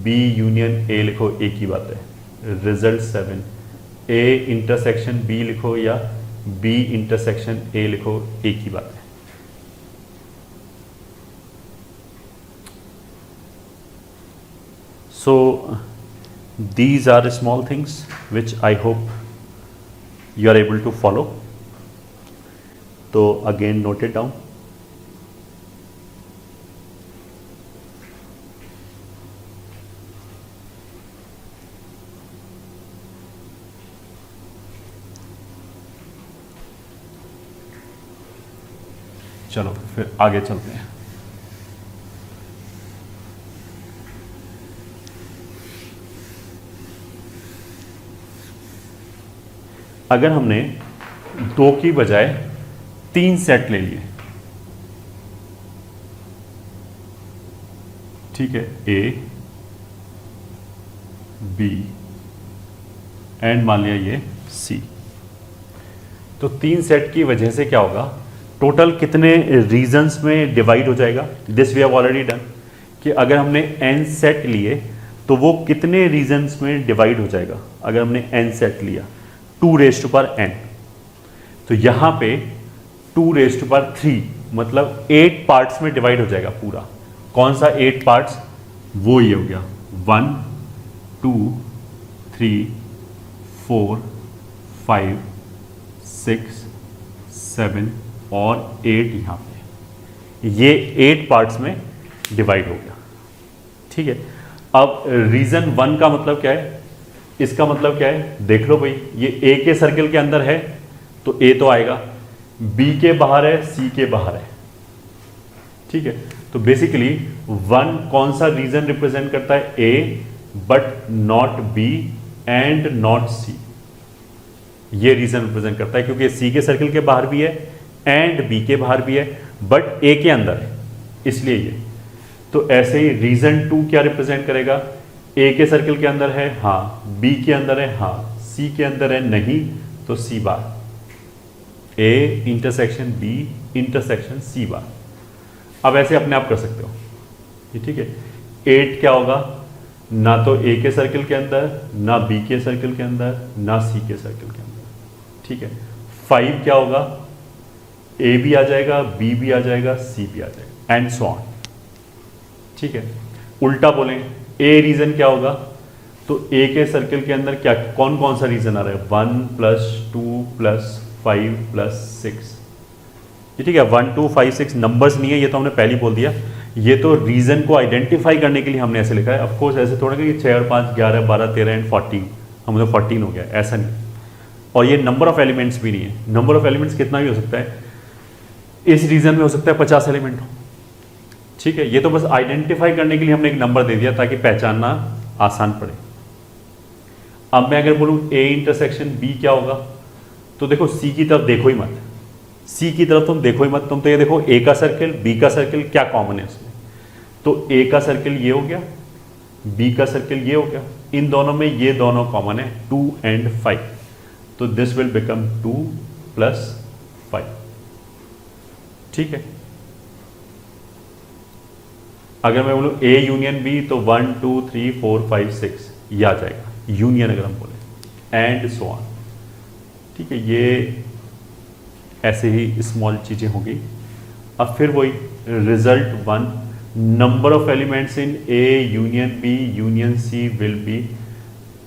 बी यूनियन ए लिखो, एक ही बात है। रिजल्ट 7 ए इंटरसेक्शन बी लिखो या बी इंटरसेक्शन ए लिखो, एक ही बात है। So these are small things which I hope you are able to follow. So again note it down. चलो फिर आगे चलते हैं। अगर हमने 2 की बजाय 3 सेट ले लिए, ठीक है, ए बी एंड मान लिया ये सी, तो 3 सेट की वजह से क्या होगा, टोटल कितने रीजन्स में डिवाइड हो जाएगा। This we have already done कि अगर हमने n सेट लिए तो वो कितने रीजन्स में डिवाइड हो जाएगा। अगर हमने n सेट लिया 2 रेज़ टू पावर n, तो यहां पे 2 रेज़ टू पावर 3 मतलब 8 पार्ट्स में डिवाइड हो जाएगा पूरा। कौन सा 8 पार्ट्स, वो ये हो गया 1 2 3 4 5 6 7 और 8 यहाँ पे, ये 8 पार्ट्स में डिवाइड हो गया। ठीक है, अब रीजन 1 का मतलब क्या है, इसका मतलब क्या है, देख लो भाई, ये ए के सर्कल के अंदर है तो ए तो आएगा, बी के बाहर है, सी के बाहर है। ठीक है, तो बेसिकली 1 कौन सा रीजन रिप्रेजेंट करता है, A but not B and not C, ये रीजन रिप्रेजेंट करता है क्योंकि सी के सर्कल के बाहर भी है एंड बी के बाहर भी है बट ए के अंदर है, इसलिए ये। तो ऐसे ही रीजन 2 क्या रिप्रेजेंट करेगा, ए के सर्कल के अंदर है हाँ, बी के अंदर है हाँ, सी के अंदर है नहीं, तो C bar, A intersection B intersection C bar. अब ऐसे अपने आप कर सकते हो ये। ठीक है, 8 क्या होगा, ना तो ए के सर्कल के अंदर, ना बी के सर्कल के अंदर, ना सी के सर्कल के अंदर। ठीक है, 5 क्या होगा, ए भी आ जाएगा, बी भी आ जाएगा, सी भी आ जाएगा एंड सो ऑन। ठीक है, उल्टा बोलें, ए रीजन क्या होगा, तो ए के सर्कल के अंदर क्या कौन कौन सा रीजन आ रहा है, 1 + 2 + 5 + 6। ठीक है, 1 2 5 6 नंबर्स नहीं है, ये तो हमने पहले ही बोल दिया, ये तो रीजन को आइडेंटिफाई करने के लिए हमने ऐसे लिखा है। ऑफ कोर्स ऐसे थोड़ा कि 6 और 5 11 12 13 एंड 14, हम तो 14 हो गया, ऐसा नहीं। और ये नंबर ऑफ एलिमेंट्स भी नहीं है, नंबर ऑफ एलिमेंट्स कितना भी हो सकता है, इस रीजन में हो सकता है 50 एलिमेंट हो। ठीक है, ये तो बस आइडेंटिफाई करने के लिए हमने एक नंबर दे दिया ताकि पहचानना आसान पड़े। अब मैं अगर बोलूं ए इंटरसेक्शन बी क्या होगा, तो देखो सी की तरफ देखो ही मत, सी की तरफ तुम देखो ही मत, तुम तो ये देखो ए का सर्कल बी का सर्कल क्या कॉमन है उसमें, तो ए का सर्कल ये हो गया, बी का सर्कल ये हो गया, इन दोनों में ये दोनों कॉमन है 2 and 5, तो दिस विल बिकम 2 + 5। ठीक है, अगर मैं बोलूं ए यूनियन बी तो 1 2 3 4 5 6 ये आ जाएगा, यूनियन अगर हम बोले एंड सो ऑन। ठीक है, ये ऐसे ही स्मॉल चीजें होंगी। अब फिर वही result 1, number of elements in A union B union C will be,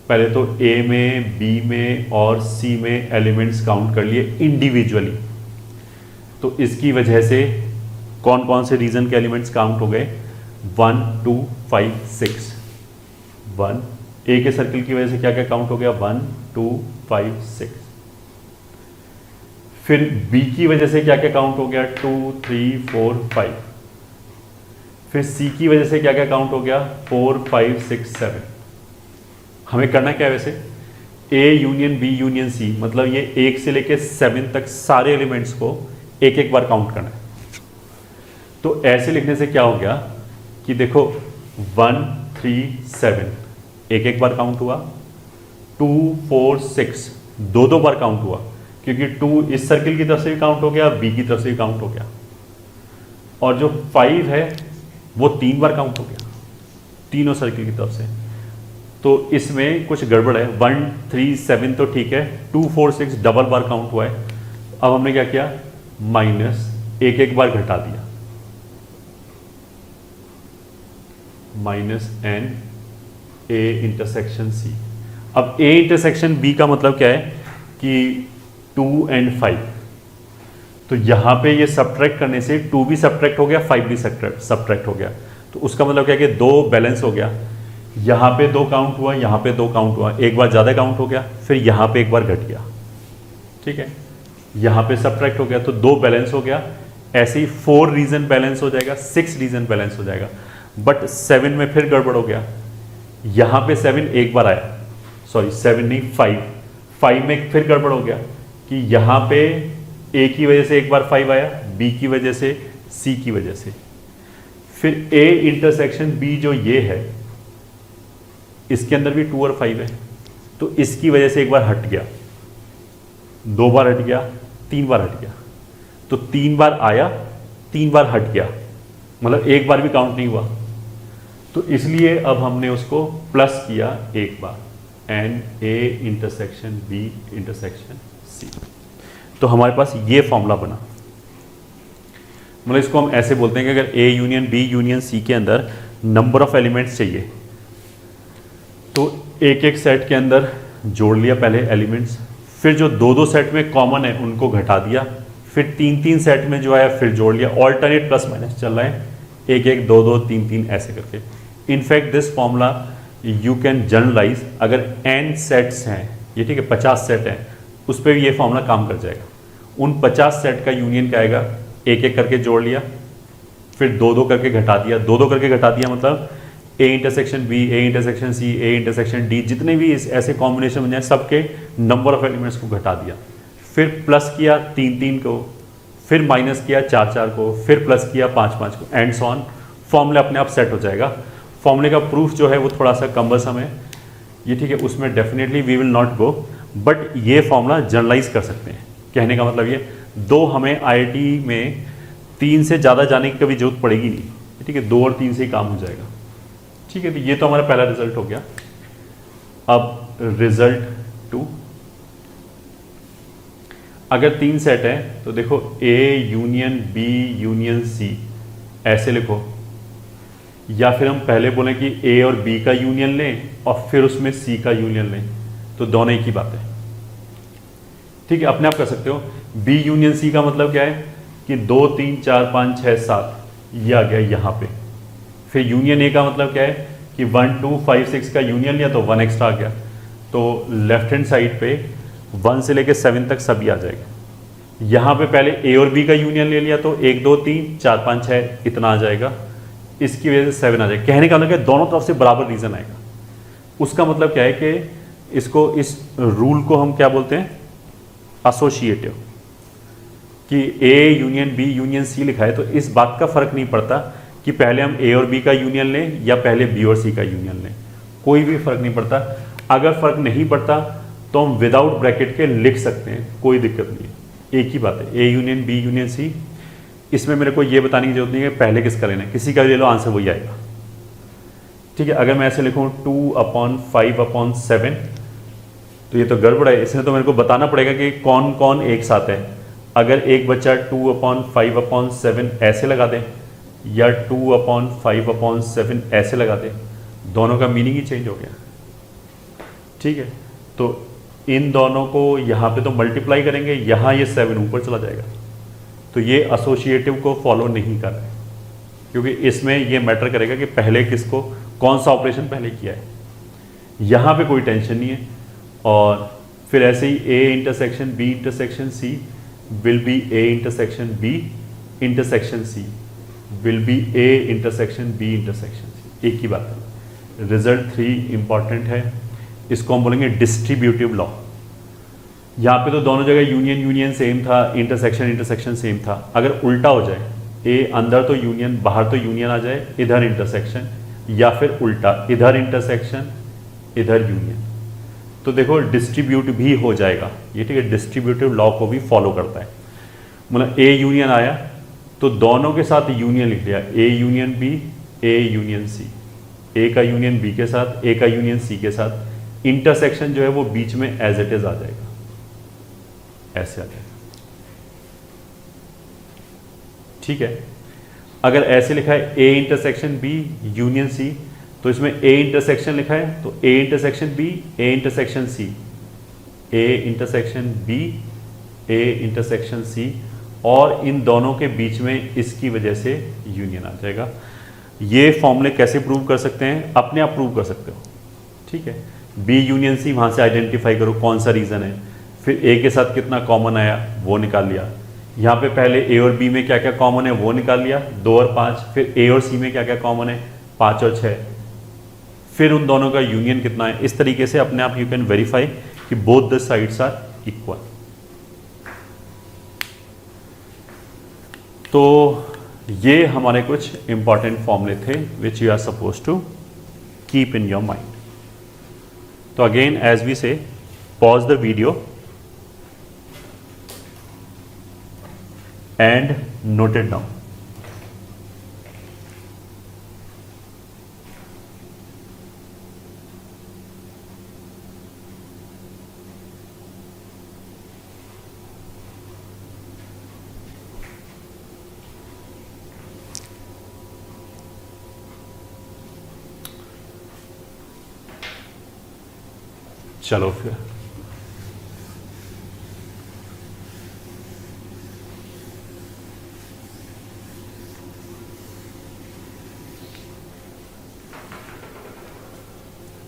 पहले तो ए में बी में और सी में एलिमेंट्स काउंट कर लिए इंडिविजुअली, तो इसकी वजह से कौन कौन से रीजन के एलिमेंट्स काउंट हो गए, 1 2 5 6। 1 ए के सर्कल की वजह से क्या क्या काउंट हो गया, 1 2 5 6। फिर बी की वजह से क्या क्या काउंट हो गया, 2 3 4 5। फिर सी की वजह से क्या क्या काउंट हो गया, 4 5 6 7। हमें करना क्या है वैसे, A union B union C, मतलब ये 1 से लेके 7 तक सारे एलिमेंट्स को एक एक बार काउंट करना है। तो ऐसे लिखने से क्या हो गया कि देखो 1 3 7 एक एक बार काउंट हुआ, 2 4 6 दो दो बार काउंट हुआ, क्योंकि 2 इस सर्किल की तरफ से भी काउंट हो गया, बी की तरफ से भी काउंट हो गया, और जो 5 है वो 3 बार काउंट हो गया तीनों सर्किल की तरफ से। तो इसमें कुछ गड़बड़ है, 1 3 7 तो ठीक है, 2 4 6 डबल बार काउंट हुआ है। अब हमने क्या किया, माइनस एक एक बार घटा दिया, minus n A intersection C. अब ए इंटरसेक्शन बी का मतलब क्या है कि 2 and 5, तो यहां पे ये सब्ट्रैक्ट करने से 2 भी सब्ट्रैक्ट हो गया, 5 भी सब्ट्रैक्ट हो गया, तो उसका मतलब क्या है कि 2 बैलेंस हो गया। यहां पे 2 काउंट हुआ, यहां पे 2 काउंट हुआ, एक बार ज़्यादा काउंट हो गया, फिर यहां पे एक बार घट गया, ठीक है, यहां पे सब्ट्रैक्ट हो गया, तो 2 बैलेंस हो गया। ऐसे ही 4 रीजन बैलेंस हो जाएगा, 6 रीजन बैलेंस हो जाएगा, बट 7 में फिर गड़बड़ हो गया। यहां पे 7 एक बार आया, सॉरी 7 नहीं 5 में फिर गड़बड़ हो गया कि यहां पे ए की वजह से एक बार 5 आया, बी की वजह से, सी की वजह से, फिर ए इंटरसेक्शन बी जो ये है इसके अंदर भी 2 और 5 है, तो इसकी वजह से एक बार हट गया, 2 बार हट गया, 3 बार हट गया, तो 3 बार आया, 3 बार हट गया, मतलब एक बार भी काउंट नहीं हुआ। तो इसलिए अब हमने उसको प्लस किया एक बार, and A intersection B intersection C, तो हमारे पास ये फॉर्मूला बना। मतलब इसको हम ऐसे बोलते हैं कि अगर A union B union C के अंदर नंबर ऑफ एलिमेंट्स चाहिए, तो एक एक सेट के अंदर जोड़ लिया पहले एलिमेंट्स, फिर जो दो दो सेट में कॉमन है उनको घटा दिया, फिर 3 3 सेट में जो आया फिर जोड़ लिया, ऑल्टरनेट प्लस माइनस चल रहा है, 1 1 2 2 3 3 ऐसे करके। In fact this formula you can generalise, अगर n सेट्स हैं, ये ठीक है 50 सेट हैं, उस पर भी ये फॉर्मूला काम कर जाएगा। उन 50 सेट का यूनियन क्या आएगा, एक एक करके जोड़ लिया, फिर 2 2 करके घटा दिया, 2 2 करके घटा दिया, मतलब A intersection B, A intersection C, A intersection D, जितने भी इस ऐसे कॉम्बिनेशन बन जाए सबके नंबर ऑफ एलिमेंट्स को घटा दिया, फिर प्लस किया 3 3 को, फिर माइनस किया 4 4 को, फिर प्लस किया 5 5 को, एंड सो ऑन। फॉर्मूला अपने आप सेट हो जाएगा। फॉर्मूले का प्रूफ जो है वो थोड़ा सा कम्बरसम है, ये ठीक है, उसमें definitely we will not go, but ये फॉर्मूला जनरलाइज कर सकते हैं। कहने का मतलब ये, दो हमें आईआईटी में 3 से ज़्यादा जाने की कभी जरूरत पड़ेगी नहीं, ठीक है, 2 और 3 से ही काम हो जाएगा, ठीक है। तो ये तो हमारा पहला रिजल्ट हो गया। अब रिजल्ट 2, अगर 3 सेट है तो देखो A union B union C ऐसे लिखो, या फिर हम पहले बोलें कि ए और बी का यूनियन लें और फिर उसमें सी का यूनियन लें, तो दोनों एक ही बात है, ठीक है, अपने आप कर सकते हो। बी यूनियन सी का मतलब क्या है कि 2 3 4 5 6 7 ये आ गया यहाँ पे। फिर यूनियन ए का मतलब क्या है कि 1 2 5 6 का यूनियन लिया तो 1 एक्स्ट्रा आ गया, तो लेफ्ट हैंड साइड पे 1 से लेके 7 तक सभी आ जाएगा। यहाँ पे पहले ए और बी का यूनियन ले लिया तो 1 2 3 4 5 6 इतना आ जाएगा, इसकी वजह से 7 आ जाएगा। कहने का मतलब है दोनों तरफ से बराबर रीजन आएगा। उसका मतलब क्या है कि इसको, इस रूल को हम क्या बोलते हैं, एसोसिएटिव, कि A union B union C लिखा है तो इस बात का फर्क नहीं पड़ता कि पहले हम ए और बी का यूनियन लें या पहले बी और सी का यूनियन लें, कोई भी फर्क नहीं पड़ता। अगर फर्क नहीं पड़ता तो हम विदाउट ब्रैकेट के लिख सकते हैं, कोई दिक्कत नहीं है, एक ही बात है, A union B union C. इसमें मेरे को ये बताने की जरूरत नहीं है कि पहले किसका लेना है, किसी का ले लो, आंसर वही आएगा, ठीक है। अगर मैं ऐसे लिखूँ 2/5/7 तो ये तो गड़बड़ है, इसमें तो मेरे को बताना पड़ेगा कि कौन कौन एक साथ है। अगर एक बच्चा 2/5/7 ऐसे लगा दे या 2/5/7 ऐसे लगा दे, दोनों का मीनिंग ही चेंज हो गया, ठीक है। तो इन दोनों को यहाँ पे तो मल्टीप्लाई करेंगे, यहाँ ये 7 ऊपर चला जाएगा, तो ये एसोसिएटिव को फॉलो नहीं कर रहे, क्योंकि इसमें ये मैटर करेगा कि पहले किसको, कौन सा ऑपरेशन पहले किया है। यहाँ पे कोई टेंशन नहीं है। और फिर ऐसे ही A intersection B intersection C, will be A intersection B intersection C will be A intersection B intersection C। एक ही बात है। रिजल्ट 3 इंपॉर्टेंट है, इसको हम बोलेंगे डिस्ट्रीब्यूटिव लॉ। यहाँ पे तो दोनों जगह यूनियन यूनियन सेम था, इंटरसेक्शन इंटरसेक्शन सेम था। अगर उल्टा हो जाए, ए अंदर तो यूनियन बाहर तो यूनियन आ जाए, इधर इंटरसेक्शन, या फिर उल्टा इधर इंटरसेक्शन इधर यूनियन, तो देखो डिस्ट्रीब्यूट भी हो जाएगा ये, ठीक है। डिस्ट्रीब्यूटिव लॉ को भी फॉलो करता है। मतलब ए यूनियन आया तो दोनों के साथ यूनियन लिख लिया, A union B, A union C, A का यूनियन बी के साथ, ए का यूनियन सी के साथ। इंटरसेक्शन जो है वो बीच में एज इट इज आ जाएगा, ऐसे आ जाएगा, ठीक है। अगर ऐसे लिखा है A intersection B union C, तो इसमें ए इंटरसेक्शन लिखा है तो A intersection B, A intersection C, A intersection B, A intersection C, और इन दोनों के बीच में इसकी वजह से यूनियन आ जाएगा। ये फॉर्मूले कैसे प्रूव कर सकते हैं? अपने आप प्रूव कर सकते हो, ठीक है। बी यूनियन सी, वहां से आइडेंटिफाई करो कौन सा रीजन है, फिर ए के साथ कितना कॉमन आया वो निकाल लिया। यहाँ पे पहले ए और बी में क्या क्या कॉमन है वो निकाल लिया, 2 और 5, फिर ए और सी में क्या क्या कॉमन है, 5 और 6, फिर उन दोनों का यूनियन कितना है। इस तरीके से अपने आप यू कैन वेरीफाई कि both the sides are equal. तो ये हमारे कुछ इंपॉर्टेंट फॉर्मूले थे which you are suppose to keep in your mind. तो again as we say, pause the video and note it down। चलो फिर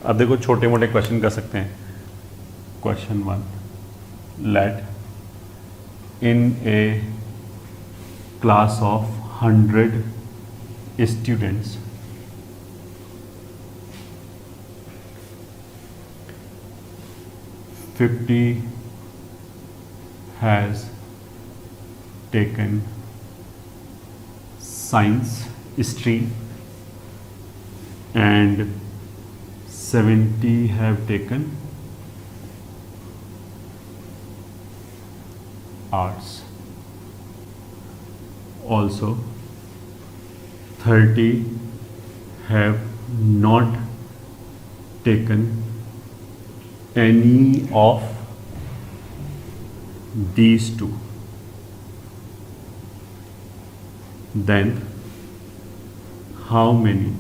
अब देखो छोटे मोटे क्वेश्चन कर सकते हैं। Question 1, let in a class of 100 students $50 has taken science stream and 70 have taken arts. Also 30 have not taken any of these two. Then how many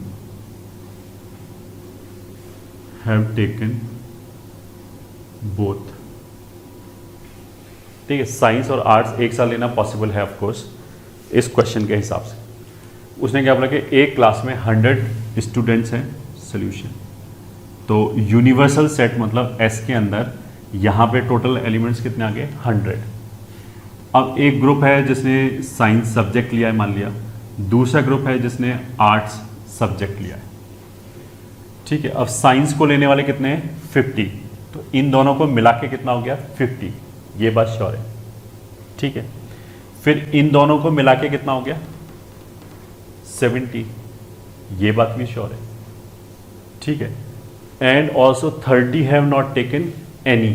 have taken both? ठीक है, साइंस और arts एक साथ लेना possible है of course इस question के हिसाब से। उसने क्या बोला कि एक क्लास में 100 स्टूडेंट्स हैं, सोल्यूशन। तो यूनिवर्सल सेट मतलब एस के अंदर यहाँ पे टोटल एलिमेंट्स कितने आ गए, 100। अब एक ग्रुप है जिसने साइंस सब्जेक्ट लिया है मान लिया, दूसरा ग्रुप है जिसने आर्ट्स सब्जेक्ट लिया है, ठीक है। अब साइंस को लेने वाले कितने हैं, 50, तो इन दोनों को मिला के कितना हो गया, 50, ये बात श्योर है, ठीक है। फिर इन दोनों को मिला के कितना हो गया, 70, ये बात भी श्योर है, ठीक है। And also 30 have not taken any,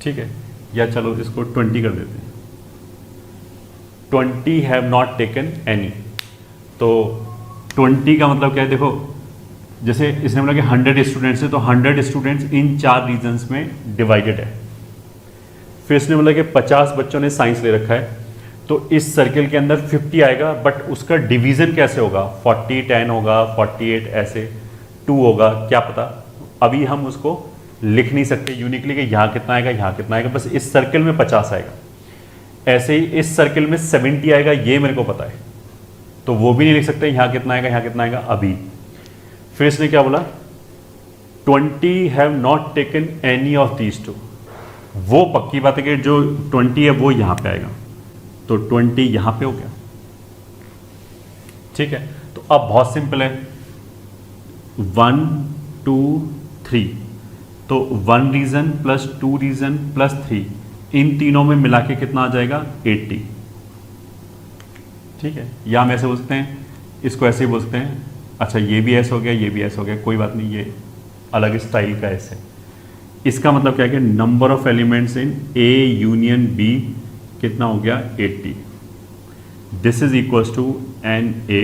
ठीक है। या चलो इसको 20 कर देते हैं, 20 हैव नॉट टेकन एनी। तो 20 का मतलब क्या है, देखो जैसे इसने बोला कि 100 स्टूडेंट्स है, तो 100 स्टूडेंट्स इन 4 रीजन्स में डिवाइडेड है। फिर इसने बोला कि 50 बच्चों ने साइंस ले रखा है, तो इस सर्किल के अंदर 50 आएगा, बट उसका डिवीजन कैसे होगा, 40 10 होगा, 48 ऐसे 2 होगा, क्या पता। अभी हम उसको लिख नहीं सकते यूनिकली कि यहाँ कितना आएगा यहाँ कितना आएगा, बस इस सर्किल में 50 आएगा। ऐसे ही इस सर्किल में 70 आएगा, ये मेरे को पता है, तो वो भी नहीं लिख सकते यहाँ कितना आएगा यहाँ कितना आएगा अभी। फिर इसने क्या बोला, 20 have not taken any of these to, वो पक्की बात है कि जो 20 है वो यहां पे आएगा, तो 20 यहां पे हो गया। ठीक है, तो अब बहुत सिंपल है, 1 2 3, तो 1 रीजन प्लस 2 रीजन प्लस 3, इन तीनों में मिला के कितना आ जाएगा 80। ठीक है, या हम ऐसे बोल सकते हैं, इसको ऐसे ही बोल सकते हैं। अच्छा, ये भी ऐसे हो गया, ये भी ऐसे हो गया, कोई बात नहीं, ये अलग स्टाइल का ऐसे। इसका मतलब क्या है कि number of elements in A union B कितना हो गया 80। This is equals to n A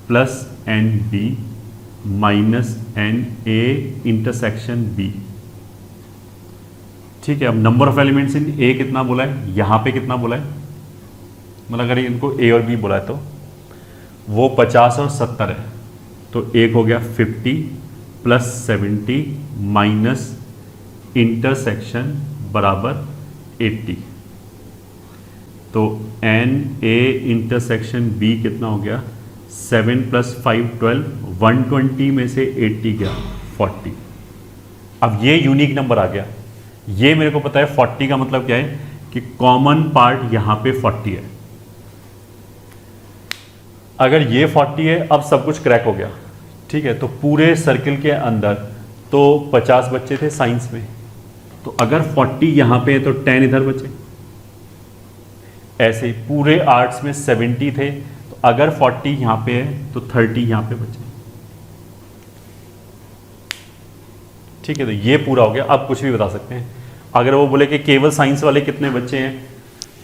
plus n B minus n A intersection B. ठीक है, अब number of elements in A कितना बोला है, यहां पे कितना बोला है, मतलब अगर इनको ए और बी बोला है तो वो 50 और 70 है, तो एक हो गया 50 प्लस 70 माइनस इंटरसेक्शन बराबर 80। तो एन ए इंटरसेक्शन बी कितना हो गया 7 प्लस 5 12, 120 में से 80 गया 40। अब ये यूनिक नंबर आ गया, ये मेरे को पता है 40 का मतलब क्या है कि कॉमन पार्ट यहां पे 40 है। अगर ये 40 है, अब सब कुछ क्रैक हो गया। ठीक है, तो पूरे सर्किल के अंदर तो 50 बच्चे थे साइंस में, तो अगर 40 यहां पे है तो 10 इधर बचे। ऐसे ही पूरे आर्ट्स में 70 थे, तो अगर 40 यहां पे है तो 30 यहां पे बचे। ठीक है, तो ये पूरा हो गया। अब कुछ भी बता सकते हैं। अगर वो बोले कि केवल साइंस वाले कितने बच्चे हैं,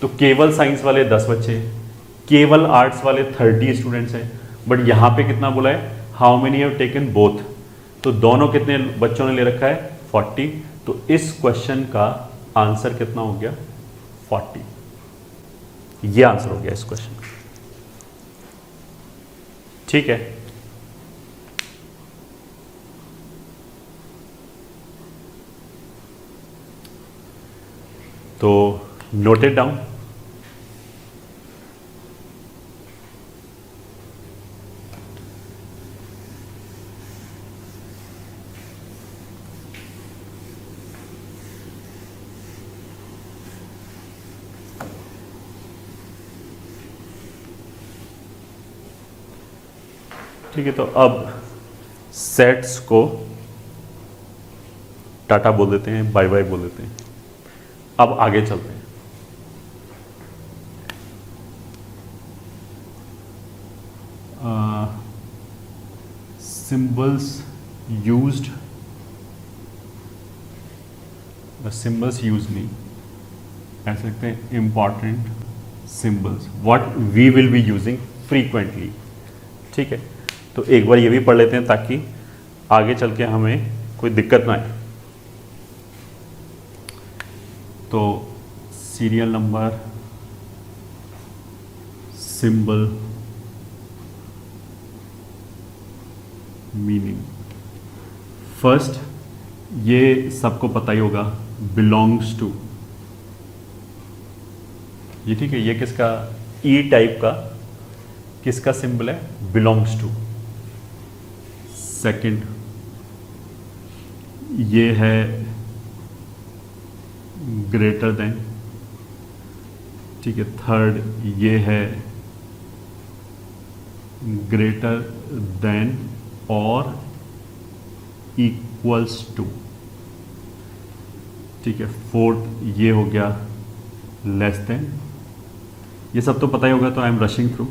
तो केवल साइंस वाले 10 बच्चे हैं, केवल आर्ट्स वाले 30 स्टूडेंट्स हैं। बट यहां पे कितना बोला है, how many have taken both, तो दोनों कितने बच्चों ने ले रखा है 40। तो इस क्वेश्चन का आंसर कितना हो गया 40। ये आंसर हो गया इस क्वेश्चन का। ठीक है, तो नोट इट डाउन। ठीक है, तो अब सेट्स को टाटा बोल देते हैं, बाय बाय बोल देते हैं। अब आगे चलते हैं। सिंबल्स यूज्ड, सिंबल्स यूज नहीं, कह सकते हैं important symbols what we will be using frequently. ठीक है, तो एक बार ये भी पढ़ लेते हैं ताकि आगे चल के हमें कोई दिक्कत ना आए। तो serial number, symbol, meaning. First, ये सबको पता ही होगा, बिलोंग्स टू। ये ठीक है, ये किसका, ई टाइप का किसका सिंबल है, बिलोंग्स टू। सेकंड, ये है ग्रेटर देन। ठीक है, थर्ड, ये है ग्रेटर देन और इक्वल्स टू। ठीक है, फोर्थ, ये हो गया लेस देन। ये सब तो पता ही होगा, तो आई एम रशिंग थ्रू।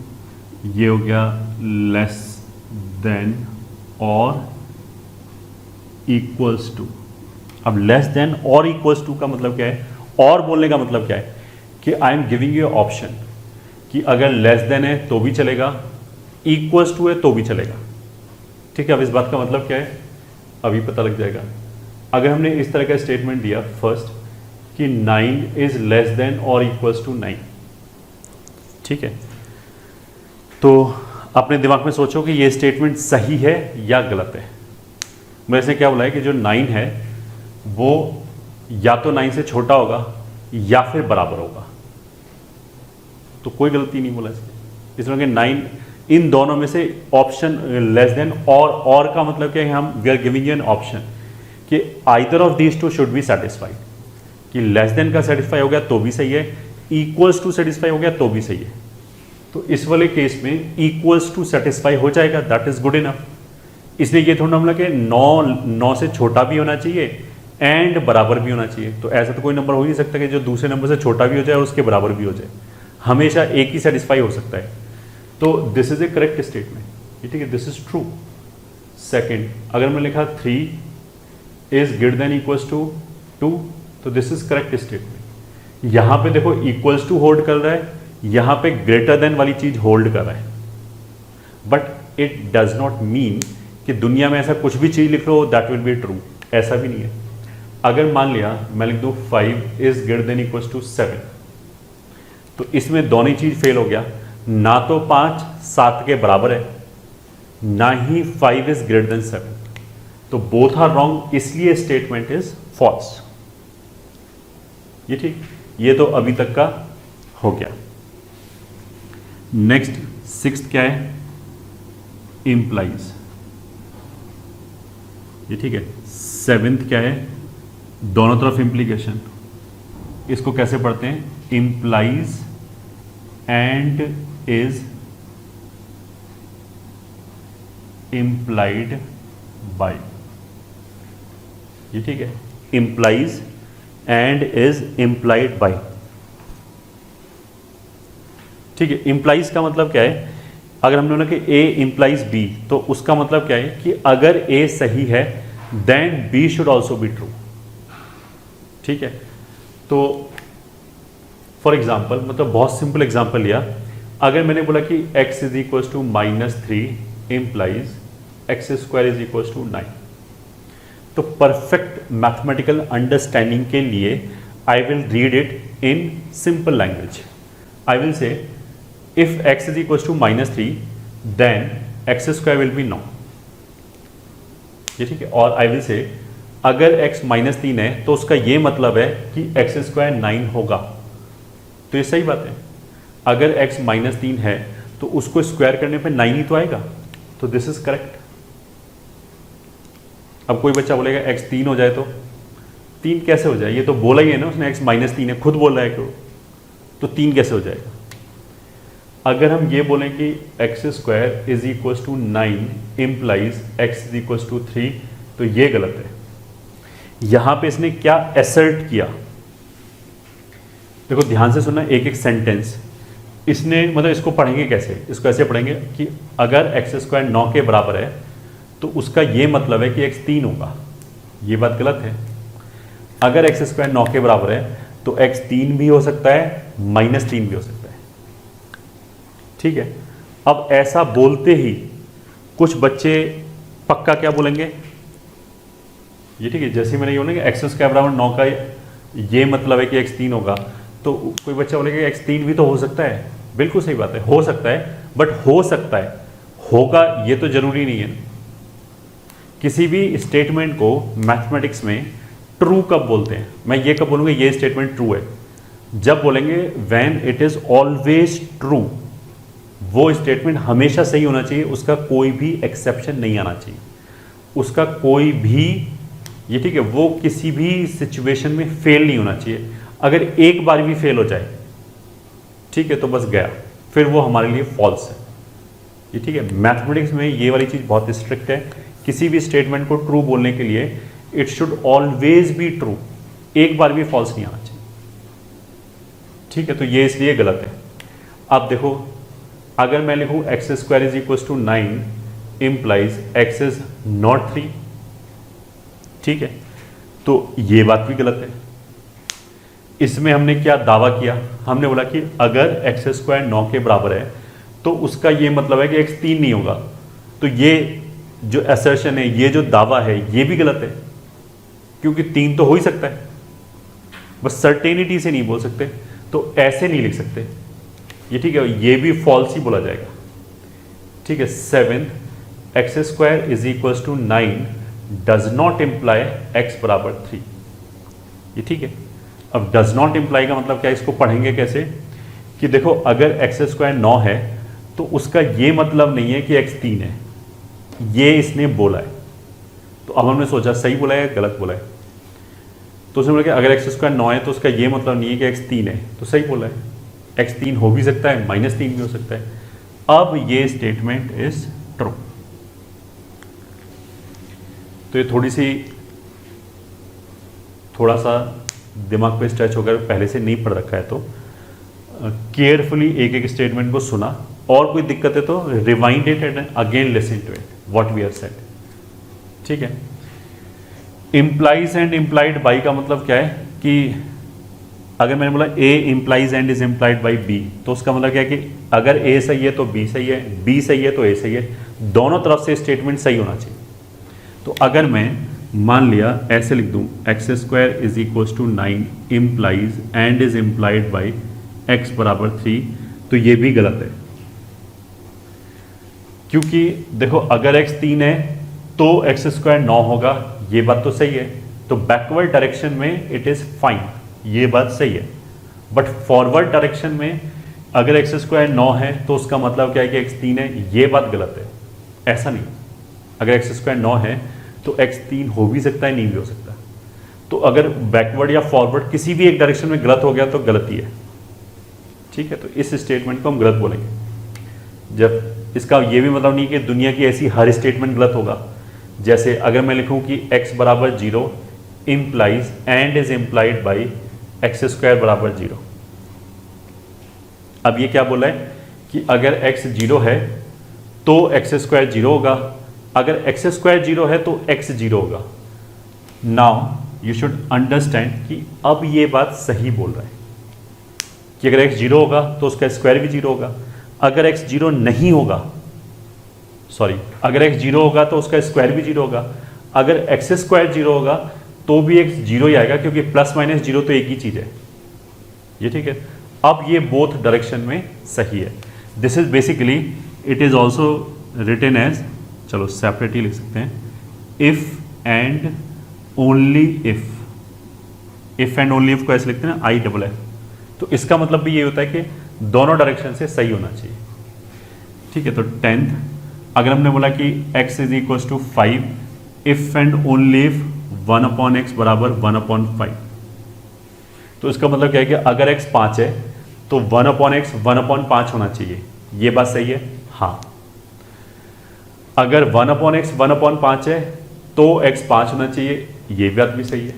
ये हो गया लेस देन और इक्वल्स टू। अब लेस देन और इक्वल्स टू का मतलब क्या है, और बोलने का मतलब क्या है कि I am giving you option कि अगर लेस देन है तो भी चलेगा, इक्वल्स टू है तो भी चलेगा। ठीक है, अब इस बात का मतलब क्या है अभी पता लग जाएगा। अगर हमने इस तरह का स्टेटमेंट दिया फर्स्ट कि 9 इज लेस देन और इक्वल्स टू 9। ठीक है, तो अपने दिमाग में सोचो कि ये स्टेटमेंट सही है या गलत है। मेरे से क्या बोला है कि जो 9 है वो या तो 9 से छोटा होगा या फिर बराबर होगा, तो कोई गलती नहीं बोला इसमें कि 9 इन दोनों में से ऑप्शन लेस देन और का मतलब क्या है, हम we are giving you an option कि either of these two should be satisfied. कि लेस देन का सेटिस्फाई हो गया तो भी सही है, इक्वल्स टू सेटिस्फाई हो गया तो भी सही है। तो इस वाले केस में इक्वल्स टू सेटिस्फाई हो जाएगा, दैट इज गुड इनफ। इसलिए ये थोड़ा हम लगे 9 से छोटा भी होना चाहिए एंड बराबर भी होना चाहिए। तो ऐसा तो कोई नंबर हो ही नहीं सकता कि जो दूसरे नंबर से छोटा भी हो जाए और उसके बराबर भी हो जाए, हमेशा एक ही सेटिस्फाई हो सकता है। तो this is A correct statement, ठीक है, दिस इज ट्रू। सेकेंड, अगर मैं लिखा 3 is greater than equals to 2, तो दिस इज करेक्ट स्टेटमेंट। यहां पे देखो इक्वल्स टू होल्ड कर रहा है, यहां पे ग्रेटर देन वाली चीज होल्ड कर रहा है, but it does not mean कि दुनिया में ऐसा कुछ भी चीज लिख लो दैट विल बी ट्रू, ऐसा भी नहीं है। अगर मान लिया मैं लिख दूं 5 is greater than equals to 7, तो इसमें दोनों चीज फेल हो गया, ना तो 5 7 के बराबर है, ना ही 5 इज ग्रेटर देन 7, तो बोथ आर रॉन्ग, इसलिए स्टेटमेंट इज फॉल्स। ये ठीक, ये तो अभी तक का हो गया। नेक्स्ट 6th क्या है, इंप्लाइज, ये ठीक है। 7th क्या है, दोनों तरफ इंप्लीकेशन, इसको कैसे पढ़ते हैं, implies and is implied by, ये ठीक है, implies and is implied by, ठीक है। इंप्लाइज का मतलब क्या है, अगर हमने बोला कि ए इंप्लाइज बी, तो उसका मतलब क्या है कि अगर ए सही है then B should also be true, ठीक है। तो फॉर एग्जाम्पल, मतलब बहुत सिंपल एग्जाम्पल लिया, अगर मैंने बोला कि x is equal to -3 implies x square is equal to 9, तो परफेक्ट मैथमेटिकल अंडरस्टैंडिंग के लिए I will read it in simple language. I will say if x is equal to -3 then x square will be 9, ये ठीक है। और आई will से अगर x -3 है तो उसका ये मतलब है कि एक्स स्क्वायर 9 होगा, तो ये सही बात है। अगर x -3 है तो उसको स्क्वायर करने पे 9 ही तो आएगा, तो दिस इज करेक्ट। अब कोई बच्चा बोलेगा x 3 हो जाए तो 3 कैसे हो जाए, ये तो बोला ही है ना उसने, x -3 है, खुद बोल रहा है क्यों, तो 3 कैसे हो जाएगा। अगर हम ये बोलें कि x square is equal to 9 implies x is equal to 3, तो ये गलत है। यहां पे इसने क्या एसर्ट किया, देखो ध्यान से सुनना एक एक सेंटेंस। इसने मतलब इसको पढ़ेंगे कैसे, इसको ऐसे पढ़ेंगे कि अगर एक्स स्क्वायर 9 के बराबर है तो उसका ये मतलब है कि x 3 होगा, ये बात गलत है। अगर एक्स स्क्वायर 9 के बराबर है तो x 3 भी हो सकता है, -3 भी हो सकता है, ठीक है। अब ऐसा बोलते ही कुछ बच्चे पक्का क्या बोलेंगे, ये ठीक है, जैसे मैंने ये बोला कि एक्स स्क्वायर बराबर 9 का ये मतलब है कि x 3 होगा, तो कोई बच्चा बोलेगा x 3 भी तो हो सकता है, बिल्कुल सही बात है, हो सकता है, बट हो सकता है, होगा ये तो जरूरी नहीं है। किसी भी स्टेटमेंट को मैथमेटिक्स में ट्रू कब बोलते हैं, मैं ये कब बोलूँगा ये स्टेटमेंट ट्रू है, जब बोलेंगे when it is always true, वो स्टेटमेंट हमेशा सही होना चाहिए, उसका कोई भी एक्सेप्शन नहीं आना चाहिए, उसका कोई भी, ये ठीक है, वो किसी भी सिचुएशन में फेल नहीं होना चाहिए। अगर एक बार भी फेल हो जाए, ठीक है, तो बस गया, फिर वो हमारे लिए फॉल्स है, ये ठीक है। मैथमेटिक्स में ये वाली चीज़ बहुत स्ट्रिक्ट है, किसी भी स्टेटमेंट को ट्रू बोलने के लिए it should always be true, एक बार भी फॉल्स नहीं आना चाहिए, ठीक है। तो ये इसलिए गलत है। अब देखो, अगर मैं लिखूं x square is equal to 9 implies x is not 3, ठीक है, तो ये बात भी गलत है। इसमें हमने क्या दावा किया, हमने बोला कि अगर एक्स स्क्वायर 9 के बराबर है तो उसका ये मतलब है कि एक्स 3 नहीं होगा, तो ये जो असर्शन है, ये जो दावा है, ये भी गलत है, क्योंकि 3 तो हो ही सकता है, बस सर्टेनिटी से नहीं बोल सकते, तो ऐसे नहीं लिख सकते, ये ठीक है, ये भी फॉल्स ही बोला जाएगा, ठीक है। 7 x square is equal to 9 does not imply x बराबर 3, ये ठीक है। अब डज नॉट इम्प्लाई का मतलब क्या है, इसको पढ़ेंगे कैसे कि देखो अगर एक्स स्क्वायर 9 है तो उसका ये मतलब नहीं है कि एक्स 3 है, ये इसने बोला है, तो अब हमने सोचा सही बोला है गलत बोला है। तो उसने बोला कि अगर एक्स स्क्वायर 9 है तो उसका ये मतलब नहीं है कि एक्स 3 है, तो सही बोला है, एक्स 3 हो भी सकता है, -3 भी हो सकता है। अब ये स्टेटमेंट इज ट्रू। तो ये थोड़ा सा दिमाग पे स्ट्रेच होकर पहले से नहीं पढ़ रखा है तो केयरफुली एक एक स्टेटमेंट को सुना, और कोई दिक्कत है तो rewind it and again listen to it what we have said. ठीक है, इंप्लाइज एंड इंप्लाइड बाई का मतलब क्या है कि अगर मैंने बोला A implies and is implied by B, तो उसका मतलब क्या है कि अगर ए सही है तो बी सही है, बी सही है तो ए सही है, दोनों तरफ से स्टेटमेंट सही होना चाहिए। तो अगर मैं मान लिया ऐसे लिख दूं x square is equal to 9 implies and is implied by x बराबर 3, तो ये भी गलत है, क्योंकि देखो अगर एक्स 3 है तो एक्स स्क्वायर 9 होगा, ये बात तो सही है, तो बैकवर्ड डायरेक्शन में इट इज फाइन, ये बात सही है। बट फॉरवर्ड डायरेक्शन में अगर एक्स स्क्वायर 9 है तो उसका मतलब क्या है कि एक्स 3 है, ये बात गलत है। ऐसा नहीं, अगर एक्स स्क्वायर 9 है तो एक्स 3 हो भी सकता है, नहीं भी हो सकता। तो अगर बैकवर्ड या फॉरवर्ड किसी भी एक डायरेक्शन में गलत हो गया तो गलती है। ठीक है, तो इस स्टेटमेंट को हम गलत बोलेंगे। जब इसका ये भी मतलब नहीं कि दुनिया की ऐसी हर स्टेटमेंट गलत होगा। जैसे अगर मैं लिखूं कि x बराबर 0 implies and is implied by x square बराबर 0। अब ये क्या बोला है कि अगर x 0 है तो एक्स स्क्वायर 0 होगा, अगर एक्स स्क्वायर 0 है तो x 0 होगा। नाउ यू शुड अंडरस्टैंड कि अब ये बात सही बोल रहा है कि अगर x 0 होगा तो उसका स्क्वायर भी 0 होगा, अगर x 0 नहीं होगा, सॉरी, अगर x 0 होगा तो उसका स्क्वायर भी 0 होगा, अगर एक्स स्क्वायर 0 होगा तो भी x 0 ही आएगा, क्योंकि प्लस माइनस 0 तो एक ही चीज है। ये ठीक है, अब ये बोथ डायरेक्शन में सही है। This is basically it is also written as, चलो सेपरेट ही लिख सकते हैं, if and only if. If and only if को ऐसे लिखते हैं ना, IFF। तो इसका मतलब भी ये होता है कि दोनों डायरेक्शन से सही होना चाहिए। ठीक है, तो 10th अगर हमने बोला कि x is equal to 5 if and only if 1/x बराबर 1/5, तो इसका मतलब क्या है कि अगर x 5 है तो 1/x 1/5 होना चाहिए। ये बात सही है? हाँ। अगर 1/x 1/5 है तो x 5 होना चाहिए, ये बात भी सही है।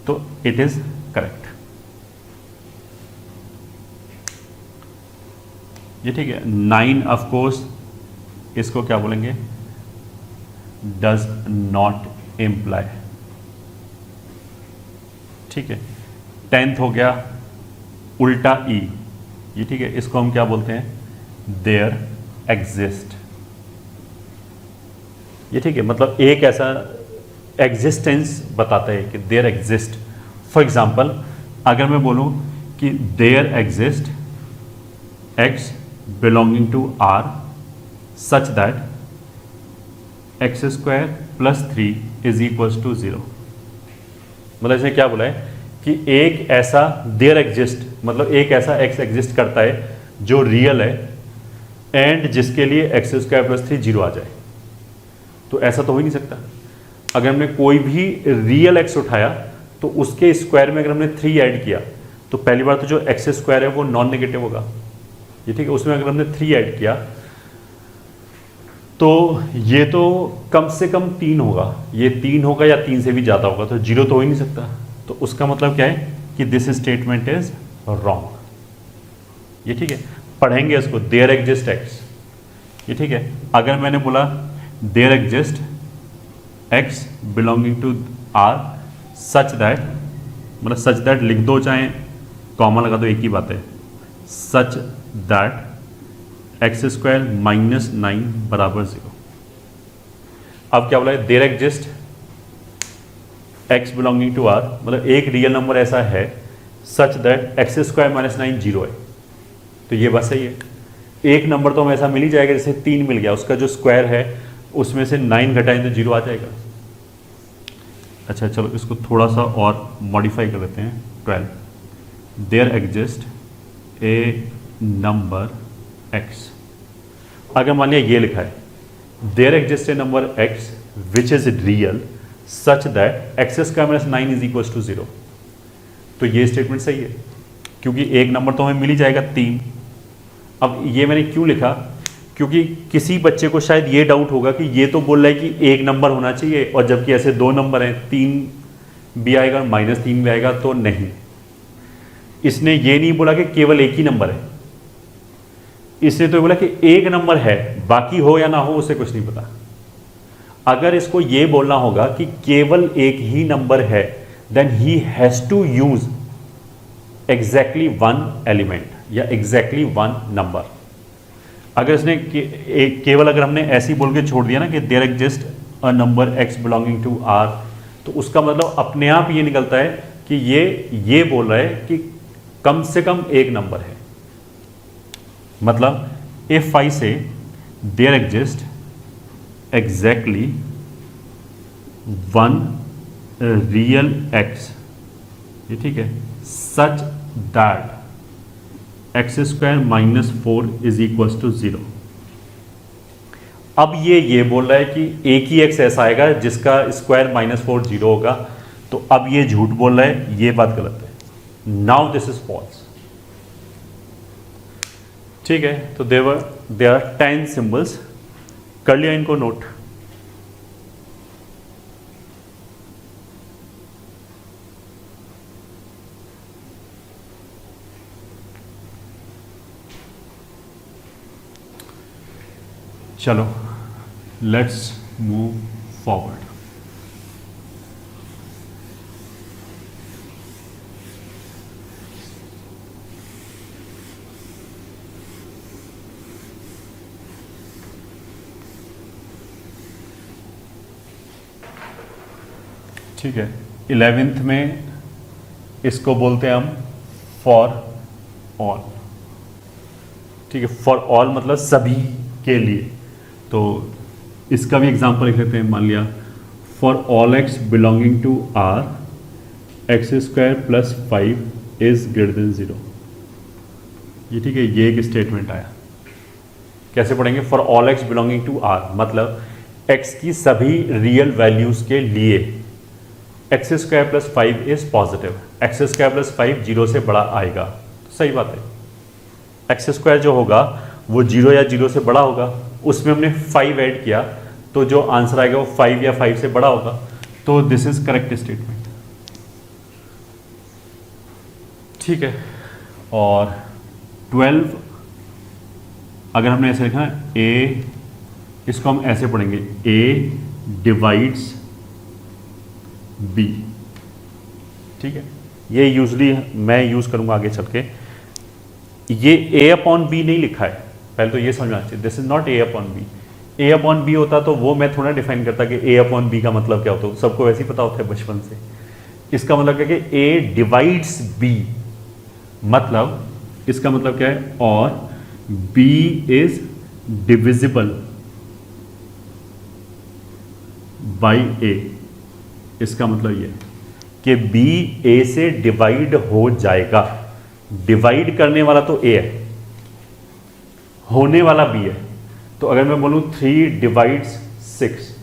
तो इट इज करेक्ट। ये ठीक है। 9 ऑफ कोर्स इसको क्या बोलेंगे, डज नॉट इम्प्लाई। ठीक है। 10th हो गया उल्टा ई, ये ठीक है, इसको हम क्या बोलते हैं, देयर एग्जिस्ट। ये ठीक है, मतलब एक ऐसा एग्जिस्टेंस बताता है कि देयर एग्जिस्ट। फॉर एग्जाम्पल अगर मैं बोलूं कि there exist x belonging to R such that x square plus 3 is equals to 0, मतलब इसने क्या बोला है कि एक ऐसा देयर एग्जिस्ट, मतलब एक ऐसा x एग्जिस्ट करता है जो रियल है एंड जिसके लिए x स्क्वायर प्लस 3 0 आ जाए। तो ऐसा तो हो ही नहीं सकता। अगर हमने कोई भी रियल x उठाया तो उसके स्क्वायर में अगर हमने 3 ऐड किया तो पहली बार तो जो x स्क्वायर है वो नॉन नेगेटिव होगा। ये ठीक है, उसमें अगर हमने 3 ऐड किया तो ये तो कम से कम 3 होगा, ये 3 होगा या 3 से भी ज़्यादा होगा, तो 0 तो हो ही नहीं सकता। तो उसका मतलब क्या है कि दिस स्टेटमेंट इज रॉन्ग। ये ठीक है, पढ़ेंगे इसको, देयर एग्जिस्ट x। ये ठीक है, अगर मैंने बोला there exist x belonging to R such that, मतलब सच दैट लिख दो चाहे कॉमा लगा दो, एक ही बात है, such that x square minus 9 बराबर 0। अब क्या बोला है, there exist x belonging to R, मतलब एक रियल नंबर ऐसा है such that x square minus 9 0 है। तो ये बात सही है। एक नंबर तो हमें ऐसा मिल ही जाएगा, जैसे 3 मिल गया, उसका जो स्क्वायर है उसमें से 9 घटाएं तो 0 आ जाएगा। अच्छा चलो इसको थोड़ा सा और मॉडिफाई कर देते हैं। 12 there exist a number x। अगर मान लिया ये लिखा है there exist a number x which is real such that x square minus 9 is equal to 0। तो ये स्टेटमेंट सही है क्योंकि एक नंबर तो हमें मिल ही जाएगा 3। अब ये मैंने क्यों लिखा, क्योंकि किसी बच्चे को शायद ये डाउट होगा कि ये तो बोल रहा है कि एक नंबर होना चाहिए और जबकि ऐसे दो नंबर हैं, 3 भी आएगा -3 भी आएगा, तो नहीं। इसने ये नहीं बोला कि केवल एक ही नंबर है, इसने तो बोला कि एक नंबर है, बाकी हो या ना हो उसे कुछ नहीं पता। अगर इसको ये बोलना होगा कि केवल एक ही नंबर है, then he has to use exactly one element या एग्जैक्टली वन नंबर। अगर इसने केवल अगर हमने ऐसे ही बोल के छोड़ दिया ना कि there exist a number x belonging to r, तो उसका मतलब अपने आप ये निकलता है कि ये बोल रहा है कि कम से कम एक नंबर है। मतलब if I say there exist exactly one real x, ये ठीक है, such that x square minus 4 is equal to 0। अब ये बोल रहा है कि एक ही x ऐसा आएगा जिसका स्क्वायर -4 0 होगा, तो अब ये झूठ बोल रहा है, ये बात गलत है। Now this is false. ठीक है, तो देयर आर 10 सिंबल्स, कर लिया इनको नोट। चलो लेट्स मूव फॉरवर्ड। ठीक है, 11th में इसको बोलते हैं हम फॉर ऑल। ठीक है, फॉर ऑल मतलब सभी के लिए। तो इसका भी एग्जांपल लिख लेते हैं। मान लिया for all x belonging to r x square plus 5 is greater than 0। ये ठीक है, ये एक स्टेटमेंट आया। कैसे पढ़ेंगे? For all x belonging to r मतलब x की सभी रियल वैल्यूज के लिए x square plus 5 is positive. X square plus 5 0 से बड़ा आएगा, तो सही बात है। एक्स स्क्वायर जो होगा वो 0 या 0 से बड़ा होगा, उसमें हमने 5 ऐड किया तो जो आंसर आएगा वो 5 या 5 से बड़ा होगा। तो दिस इज करेक्ट स्टेटमेंट। ठीक है, और 12 अगर हमने ऐसे लिखा a, इसको हम ऐसे पढ़ेंगे a डिवाइड्स b। ठीक है, ये यूजली मैं यूज करूंगा आगे चल के। ये a अपॉन b नहीं लिखा है, पहले तो ये समझना चाहिए। This is not a upon b। a upon b होता तो वो मैं थोड़ा डिफाइन करता कि a अपॉन b का मतलब क्या होता है, सबको वैसे ही पता होता है बचपन से। इसका मतलब क्या है कि a डिवाइड्स b, मतलब इसका मतलब क्या है, और b is divisible by a। इसका मतलब ये कि b a से डिवाइड हो जाएगा। डिवाइड करने वाला तो a है, होने वाला b है। तो अगर मैं बोलूं 3 डिवाइड्स 6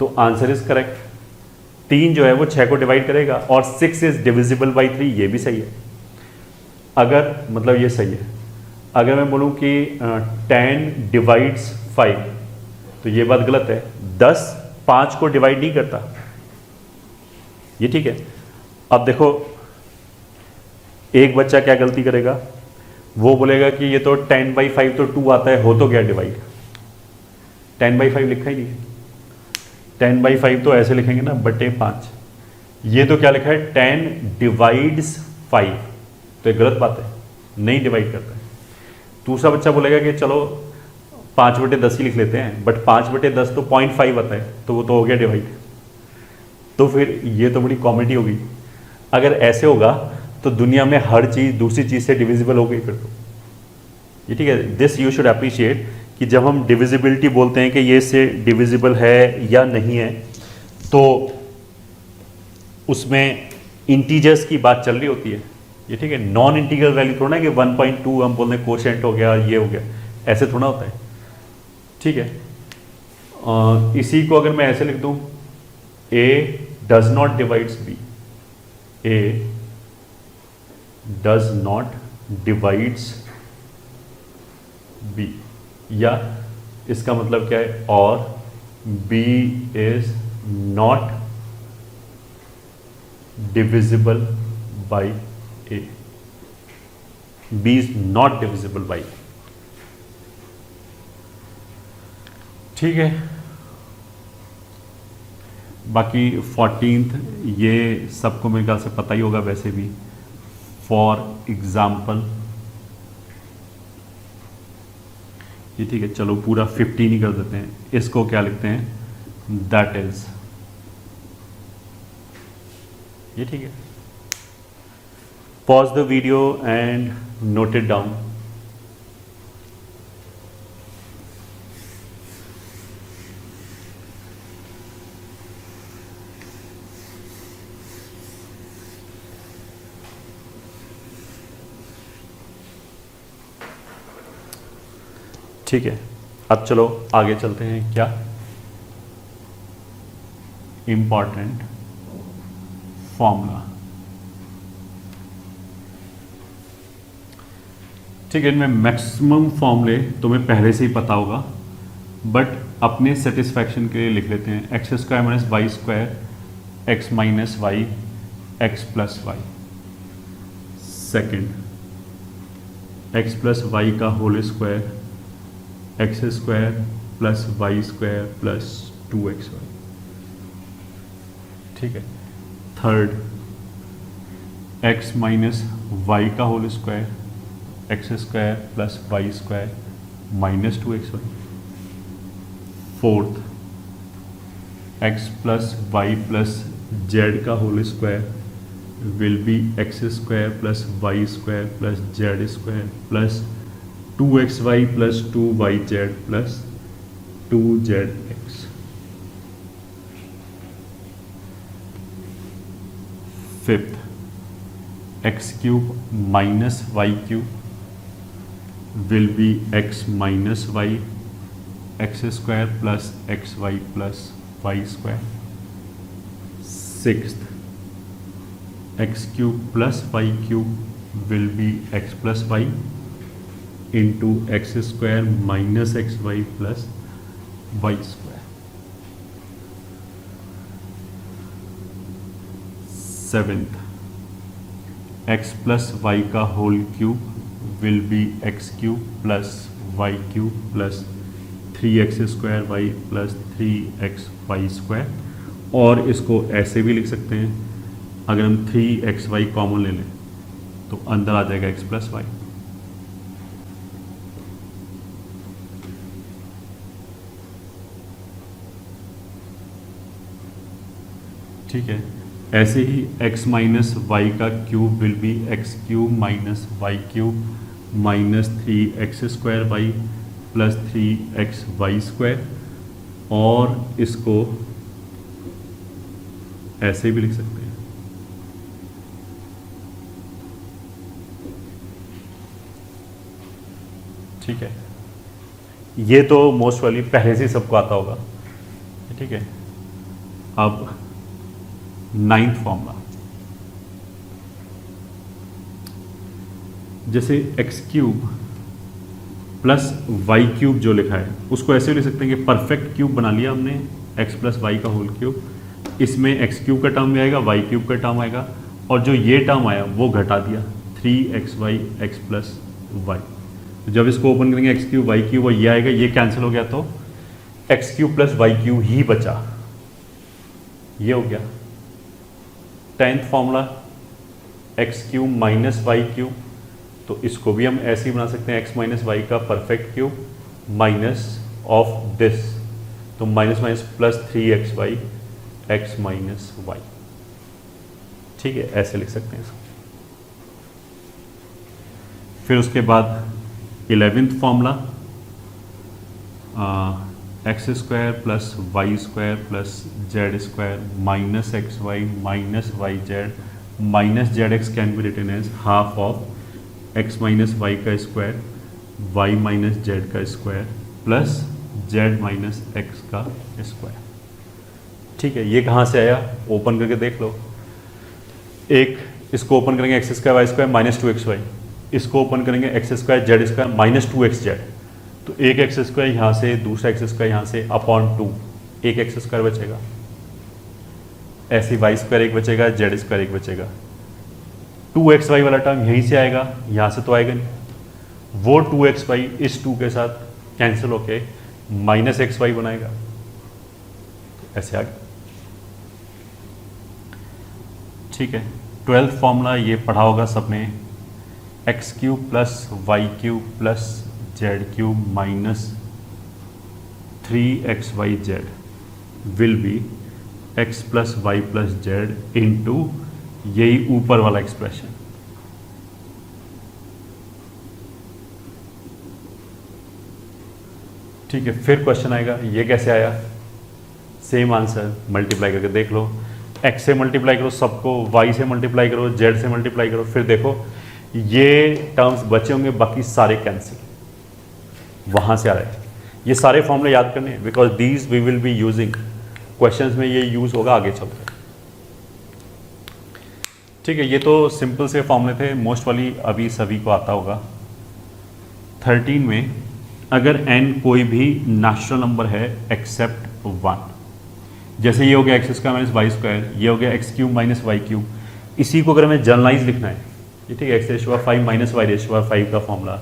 तो आंसर इज करेक्ट। 3 जो है वो 6 को डिवाइड करेगा और 6 इज डिविजिबल बाई 3, ये भी सही है। अगर मतलब ये सही है। अगर मैं बोलूं कि 10 डिवाइड्स 5 तो ये बात गलत है। 10 5 को डिवाइड नहीं करता, ये ठीक है। अब देखो एक बच्चा क्या गलती करेगा, वो बोलेगा कि ये तो 10/5 तो 2 आता है, हो तो गया डिवाइड। 10/5 लिखा ही नहीं है। 10/5 तो ऐसे लिखेंगे ना, बटे 5। ये तो क्या लिखा है, 10 डिवाइड्स 5, तो ये गलत बात है, नहीं डिवाइड करता है। दूसरा बच्चा बोलेगा कि चलो 5/10 ही लिख लेते हैं, बट 5/10 तो 0.5 आता है, तो वो तो हो गया डिवाइड। तो फिर ये तो बड़ी कॉमेडी होगी। अगर ऐसे होगा तो दुनिया में हर चीज़ दूसरी चीज़ से डिविजिबल हो गई फिर तो। ये ठीक है, दिस यू शुड अप्रिशिएट कि जब हम डिविजिबिलिटी बोलते हैं कि ये से डिविजिबल है या नहीं है, तो उसमें इंटीजर्स की बात चल रही होती है। ये ठीक है, नॉन इंटीग्रल वैल्यू थोड़ा ना कि 1.2 हम बोलते हैं कोशेंट हो गया, ये हो गया, ऐसे थोड़ा होता है। ठीक है, इसी को अगर मैं ऐसे लिख दूँ A does not divides B, A does not divides B, या इसका मतलब क्या है, और B is not divisible by A, B is not divisible by, ठीक है। बाकी 14th ये सबको मेरे ख्याल से पता ही होगा वैसे भी। फॉर एग्जाम्पल, ये ठीक है, चलो पूरा 15 ही कर देते हैं। इसको क्या लिखते हैं, दैट इज, ये ठीक है। Pause the video and note it down. ठीक है, अब चलो आगे चलते हैं। क्या इंपॉर्टेंट फॉर्मूला, ठीक है। इनमें मैक्सिमम फॉर्मूले तुम्हें पहले से ही पता होगा, बट अपने सेटिस्फैक्शन के लिए लिख लेते हैं। X square minus y square, x minus y, x plus y. Second, x plus y का whole square, x square plus y square plus 2xy, ठीक है। थर्ड, एक्स माइनस वाई का whole square, x square plus y square minus 2xy। Fourth, x plus y plus z का whole square will be x square plus y square plus z square plus 2xy plus 2yz plus 2zx। Fifth, x cube minus y cube will be x minus y, x square plus x y plus y square. Sixth, x cube plus y cube will be x plus y into x square minus x y plus y square. Seventh, x plus y का whole cube will be x cube plus y cube plus 3x square y plus 3x y square. और इसको ऐसे भी लिख सकते हैं, अगर हम 3x वाई कॉमन ले लें तो अंदर आ जाएगा x प्लस वाई। ठीक है, ऐसे ही x माइनस वाई का cube will be x cube minus y cube minus 3x square y plus 3x y square. और इसको ऐसे भी लिख सकते हैं, ठीक है। ये तो मोस्ट वाली पहले से सबको आता होगा, ठीक है। अब नाइन्थ फॉर्मूला, जैसे x cube plus y cube जो लिखा है उसको ऐसे लिख सकते हैं कि परफेक्ट क्यूब बना लिया हमने, एक्स प्लस वाई का होल क्यूब। इसमें एक्स क्यूब का टर्म भी आएगा, वाई क्यूब का टर्म आएगा, और जो ये टर्म आया वो घटा दिया 3xy एक्स प्लस वाई। जब इसको ओपन करेंगे एक्स क्यूब वाई क्यूब और ये आएगा, ये कैंसिल हो गया तो x cube plus y cube ही बचा, ये हो गया। 10th formula, x cube minus y cube, तो इसको भी हम ऐसे ही बना सकते हैं, एक्स माइनस वाई का perfect cube minus of this, तो minus minus plus 3xy x minus y, ठीक है, ऐसे लिख सकते हैं इसको। फिर उसके बाद 11th formula, x square plus y square plus z square minus x y minus y z minus z x can be written as half of x minus y का स्क्वायर वाई माइनस जेड का square plus z minus x का square. ठीक है, ये कहाँ से आया, open करके देख लो। एक इसको ओपन करेंगे x square y square minus 2xy, इसको ओपन करेंगे x square z square minus 2xz। तो एक एक्स स्क्वायर यहाँ से, दूसरा एक्स स्क्वायर यहाँ से, अपॉन 2, एक एक्स स्क्वायर बचेगा। ऐसे वाई स्क्वायर एक बचेगा, जेड स्क्वायर एक बचेगा। 2xy वाला टर्म यहीं से आएगा, यहाँ से तो आएगा नहीं। वो 2xy इस 2 के साथ कैंसिल होके माइनस xy बनाएगा, ऐसे आ गया। ठीक है, 12th फॉर्मूला ये पढ़ा होगा सबने, x cube plus y cube plus z cube minus 3xyz will be x plus y plus z into यही ऊपर वाला एक्सप्रेशन। ठीक है, फिर क्वेश्चन आएगा, ये कैसे आया, सेम आंसर मल्टीप्लाई करके देख लो। x से मल्टीप्लाई करो सबको, y से मल्टीप्लाई करो, z से मल्टीप्लाई करो, फिर देखो ये टर्म्स बचे होंगे, बाकी सारे कैंसिल, वहां से आ रहे हैं। ये सारे फॉर्मूले याद करने, because these we will be using questions में, ये यूज होगा आगे चलकर। ठीक है, ये तो सिंपल से फॉर्मूले थे, मोस्ट वाली अभी सभी को आता होगा। 13 में अगर n कोई भी नेचुरल नंबर है एक्सेप्ट 1, जैसे ये हो गया x square minus y square, ये हो गया x cube minus y cube, इसी को अगर हमें जनरलाइज लिखना है, ये ठीक है, x raise to 5 minus y raise to 5 का फॉर्मूला,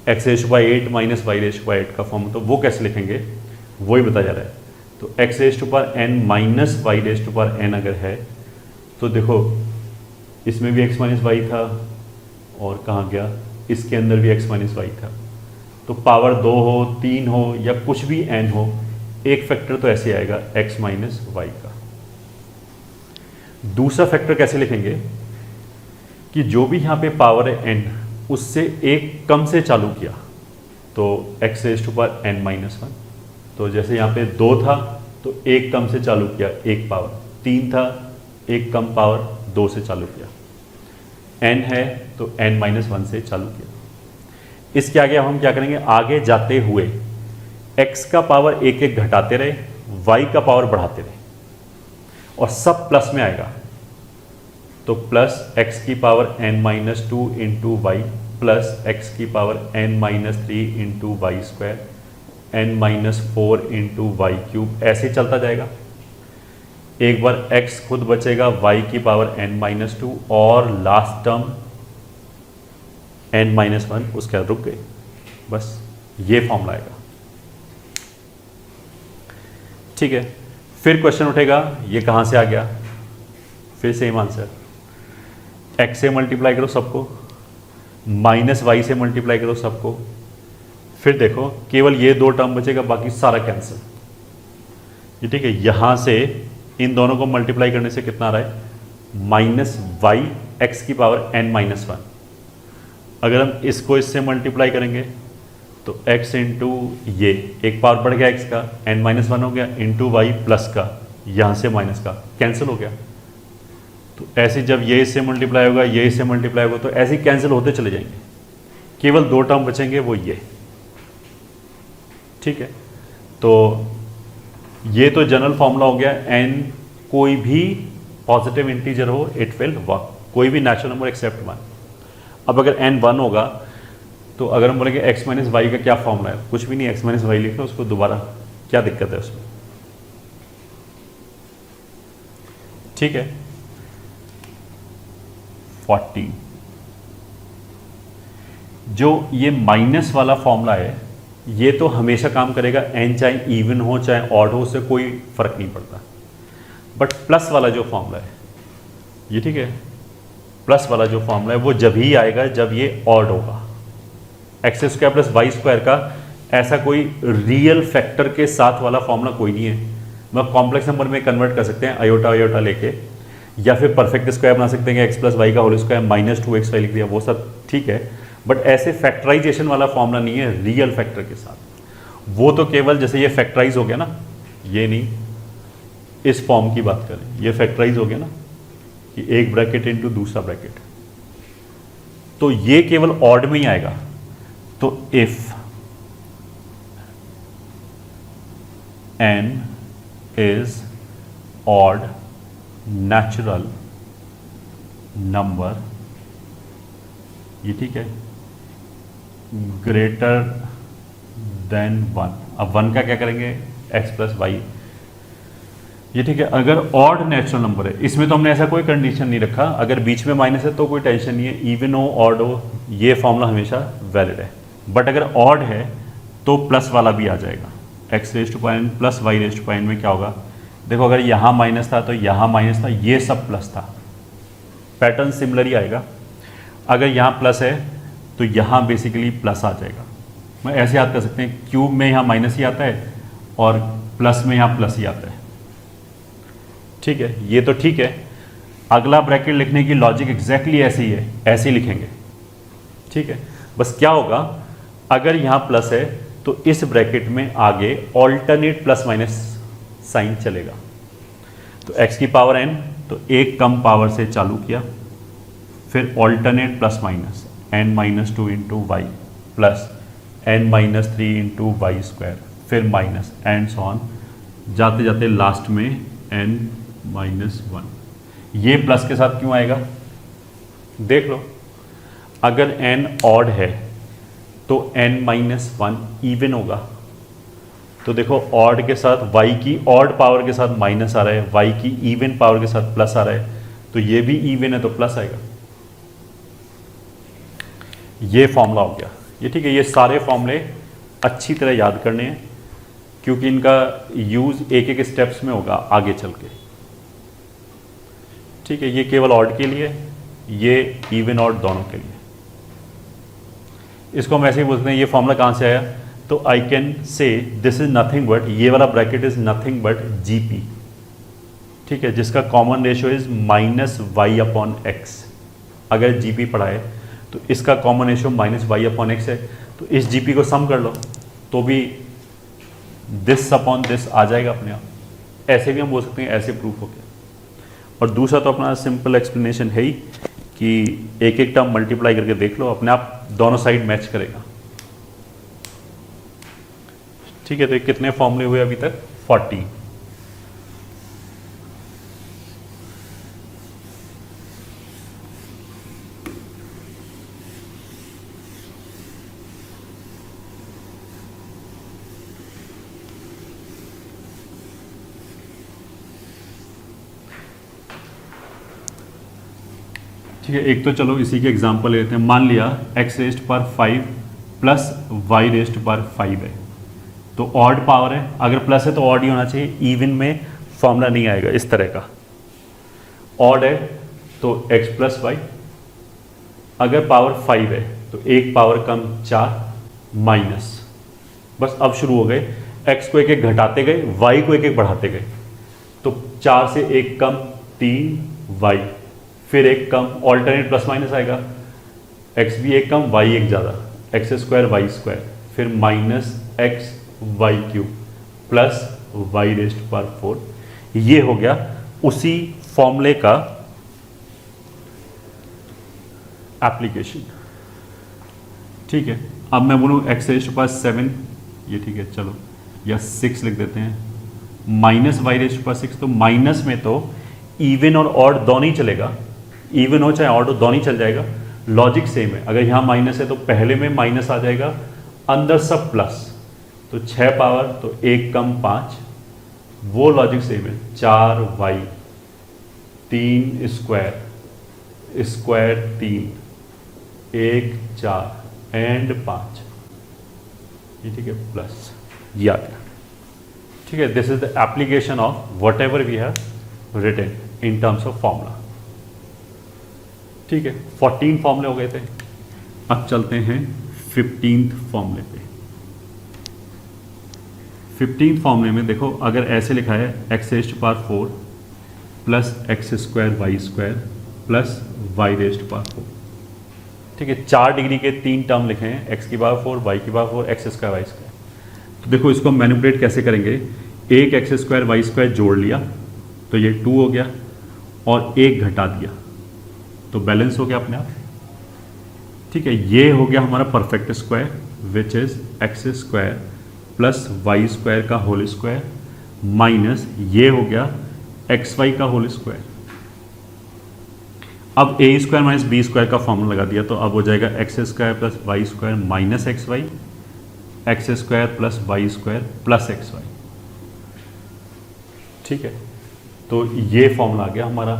x raise to 8 minus y raise to 8 का फॉर्मूला, तो वो कैसे लिखेंगे वही बताया जा रहा है। तो x raise to n minus y raise to n अगर है, तो देखो इसमें भी x माइनस वाई था, और कहाँ गया, इसके अंदर भी x माइनस वाई था। तो पावर 2 हो, 3 हो, या कुछ भी n हो, एक फैक्टर तो ऐसे आएगा x माइनस वाई का। दूसरा फैक्टर कैसे लिखेंगे कि जो भी यहाँ पे पावर है n, उससे एक कम से चालू किया, तो x raise to power n minus 1। तो जैसे यहाँ पे 2 था तो एक कम से चालू किया, एक पावर, 3 था एक कम पावर 2 से चालू किया, n है तो n माइनस 1 से चालू किया। इसके आगे हम क्या करेंगे, आगे जाते हुए x का पावर एक एक घटाते रहे, y का पावर बढ़ाते रहे, और सब प्लस में आएगा। तो प्लस x की power n minus 2 into y plus x की power n minus 3 into y square, n minus 4 into y cube, ऐसे चलता जाएगा। एक बार x खुद बचेगा, y की पावर n माइनस 2, और लास्ट टर्म n माइनस 1 उसके बाद रुक गए, बस ये फॉर्मूला आएगा। ठीक है, फिर क्वेश्चन उठेगा, ये कहाँ से आ गया, फिर सेम आंसर, x से मल्टीप्लाई करो सबको, माइनस वाई से मल्टीप्लाई करो सबको, फिर देखो केवल ये 2 टर्म बचेगा, बाकी सारा कैंसिल। ये ठीक है, यहाँ से इन दोनों को मल्टीप्लाई करने से कितना आ रहा है, माइनस वाई एक्स की पावर n माइनस 1। अगर हम इसको इससे मल्टीप्लाई करेंगे तो x इंटू ये एक पावर बढ़ गया x का, n माइनस 1 हो गया, इंटू वाई प्लस का, यहाँ से माइनस का कैंसिल हो गया। तो ऐसे जब ये इससे मल्टीप्लाई होगा, ये इससे मल्टीप्लाई होगा, तो ऐसे ही कैंसिल होते चले जाएंगे, केवल 2 टर्म बचेंगे, वो ये। ठीक है, तो ये तो जनरल फॉर्मूला हो गया, n कोई भी पॉजिटिव इंटीजर हो इट विल वर्क, कोई भी नेचुरल नंबर एक्सेप्ट 1। अब अगर n 1 होगा, तो अगर हम बोलेंगे x माइनस वाई का क्या फॉर्मूला है, कुछ भी नहीं, x माइनस वाई लिख लो, उसको दोबारा, क्या दिक्कत है उसमें। ठीक है, 40 जो ये माइनस वाला फॉर्मूला है, ये तो हमेशा काम करेगा, n चाहे इवन हो चाहे ऑड हो, उससे कोई फर्क नहीं पड़ता। बट प्लस वाला जो फॉर्मूला है ये, ठीक है, प्लस वाला जो फॉर्मूला है वो जब ही आएगा जब ये ऑड होगा। X square plus y square का ऐसा कोई रियल फैक्टर के साथ वाला फॉर्मूला कोई नहीं है। मतलब कॉम्प्लेक्स नंबर में कन्वर्ट कर सकते हैं आयोटा आयोटा लेके, या फिर परफेक्ट स्क्वायर बना सकते हैं, एक्स प्लस वाई का होल स्क्वायर माइनस 2xy लिख दिया, वो सब ठीक है, बट ऐसे फैक्टराइजेशन वाला फॉर्मूला नहीं है रियल फैक्टर के साथ। वो तो केवल जैसे ये फैक्टराइज हो गया ना, ये नहीं, इस फॉर्म की बात करें, ये फैक्टराइज हो गया ना कि एक ब्रैकेट इनटू दूसरा ब्रैकेट, तो ये केवल ऑड में ही आएगा। तो if n is odd natural number, ये ठीक है, ग्रेटर देन 1। अब 1 का क्या करेंगे, x प्लस वाई, ये ठीक है। अगर ऑड नेचुरल नंबर है, इसमें तो हमने ऐसा कोई कंडीशन नहीं रखा, अगर बीच में माइनस है तो कोई टेंशन नहीं है, इवन हो ऑड हो, ये फॉर्मूला हमेशा वैलिड है। बट अगर ऑड है तो प्लस वाला भी आ जाएगा, x raise to power n plus y raise to power n में क्या होगा, देखो अगर यहाँ माइनस था तो यहाँ माइनस था, ये सब प्लस था, पैटर्न सिमिलर ही आएगा। अगर यहाँ प्लस है तो यहाँ बेसिकली प्लस आ जाएगा। मैं ऐसे याद कर सकते हैं, क्यूब में यहाँ माइनस ही आता है और प्लस में यहाँ प्लस ही आता है, ठीक है, ये तो ठीक है। अगला ब्रैकेट लिखने की लॉजिक एग्जैक्टली ऐसे ही है, ऐसे ही लिखेंगे, ठीक है। बस क्या होगा, अगर यहाँ प्लस है तो इस ब्रैकेट में आगे ऑल्टरनेट प्लस माइनस साइन चलेगा। तो x की पावर n, तो एक कम पावर से चालू किया, फिर alternate plus minus n minus 2 into y plus n minus 3 into y square, फिर माइनस एंड सो ऑन, जाते जाते लास्ट में n माइनस 1। ये प्लस के साथ क्यों आएगा, देख लो, अगर n ऑड है तो n माइनस 1 इवन होगा। तो देखो ऑड के साथ y की ऑड पावर के साथ माइनस आ रहा है, y की इवन पावर के साथ प्लस आ रहा है, तो ये भी इवन है तो प्लस आएगा। ये फॉर्मूला हो गया, ये ठीक है। ये सारे फॉर्मूले अच्छी तरह याद करने हैं क्योंकि इनका यूज एक एक स्टेप्स में होगा आगे चल के, ठीक है। ये केवल ऑड के लिए, ये इवन ऑड दोनों के लिए। इसको हम ऐसे ही बोलते हैं, ये फॉर्मूला कहाँ से आया, तो I can say this is nothing but, ये वाला bracket is nothing but GP, ठीक है, जिसका common ratio is minus y upon x. अगर जीपी पढ़ा है तो इसका common ratio minus y upon x है, तो इस जीपी को सम कर लो तो भी दिस अपॉन दिस आ जाएगा अपने आप। ऐसे भी हम बोल सकते हैं, ऐसे प्रूफ हो गया। और दूसरा तो अपना सिंपल एक्सप्लेनेशन है ही कि एक एक टर्म मल्टीप्लाई करके देख लो, अपने आप दोनों साइड मैच करेगा, ठीक है। तो कितने फॉर्मूले हुए अभी तक, 40। ठीक है, एक तो चलो इसी के एग्जांपल लेते हैं। मान लिया x रेस्ट पर 5 प्लस y रेस्ट पर 5 है, तो ऑड पावर है, अगर प्लस है तो ऑड ही होना चाहिए, इवन में फॉर्मूला नहीं आएगा इस तरह का। ऑड है तो x प्लस वाई, अगर पावर 5 है तो एक पावर कम 4 माइनस, बस अब शुरू हो गए, x को एक एक घटाते गए, y को एक एक बढ़ाते गए, तो 4 से एक कम 3 y, फिर एक कम, ऑल्टरनेट प्लस माइनस आएगा, x भी एक कम y एक ज़्यादा, एक्स स्क्वायर वाई स्क्वायर, फिर minus x y cube plus y raised पर 4। ये हो गया उसी फॉर्मूले का एप्लीकेशन, ठीक है। अब मैं बोलूँ एक्स रेस्ट पर 7, ये ठीक है, चलो या 6 लिख देते हैं, माइनस वाई रेस्ट पर 6, तो माइनस में तो इवन और ऑड दोनों ही चलेगा, इवन हो चाहे ऑड हो दोनों ही चल जाएगा, लॉजिक सेम है। अगर यहाँ माइनस है तो पहले में माइनस आ जाएगा, अंदर सब प्लस, तो 6 पावर तो 1 कम 5, वो लॉजिक सेम है। 4 वाई, 3 स्क्वायर, स्क्वायर 3, 1 4 एंड 5, ये ठीक है, प्लस ये आ गया, ठीक है। This is the application of whatever we have written in terms of formula, ठीक है। 14 फॉर्मूले हो गए थे, अब चलते हैं 15th फॉर्मूले पे। 15th फॉर्मूले में देखो, अगर ऐसे लिखा है x raised power 4 plus x square y square plus y raised power 4, ठीक है। 4 डिग्री के 3 टर्म लिखे हैं, एक्स की पावर 4, वाई की power 4, x square y square. तो देखो इसको मैनिपुलेट कैसे करेंगे, एक एक्स स्क्वायर वाई स्क्वायर जोड़ लिया तो ये 2 हो गया, और एक घटा दिया तो बैलेंस हो गया अपने आप, ठीक है। ये हो गया हमारा perfect square which is x square plus y square का होल स्क्वायर, माइनस ये हो गया एक्स वाई का होल स्क्वायर। अब a square minus b square का फॉर्मूला लगा दिया, तो अब हो जाएगा x square plus y square minus x y, x square plus y square plus x y. ठीक है, तो ये फॉर्मूला आ गया हमारा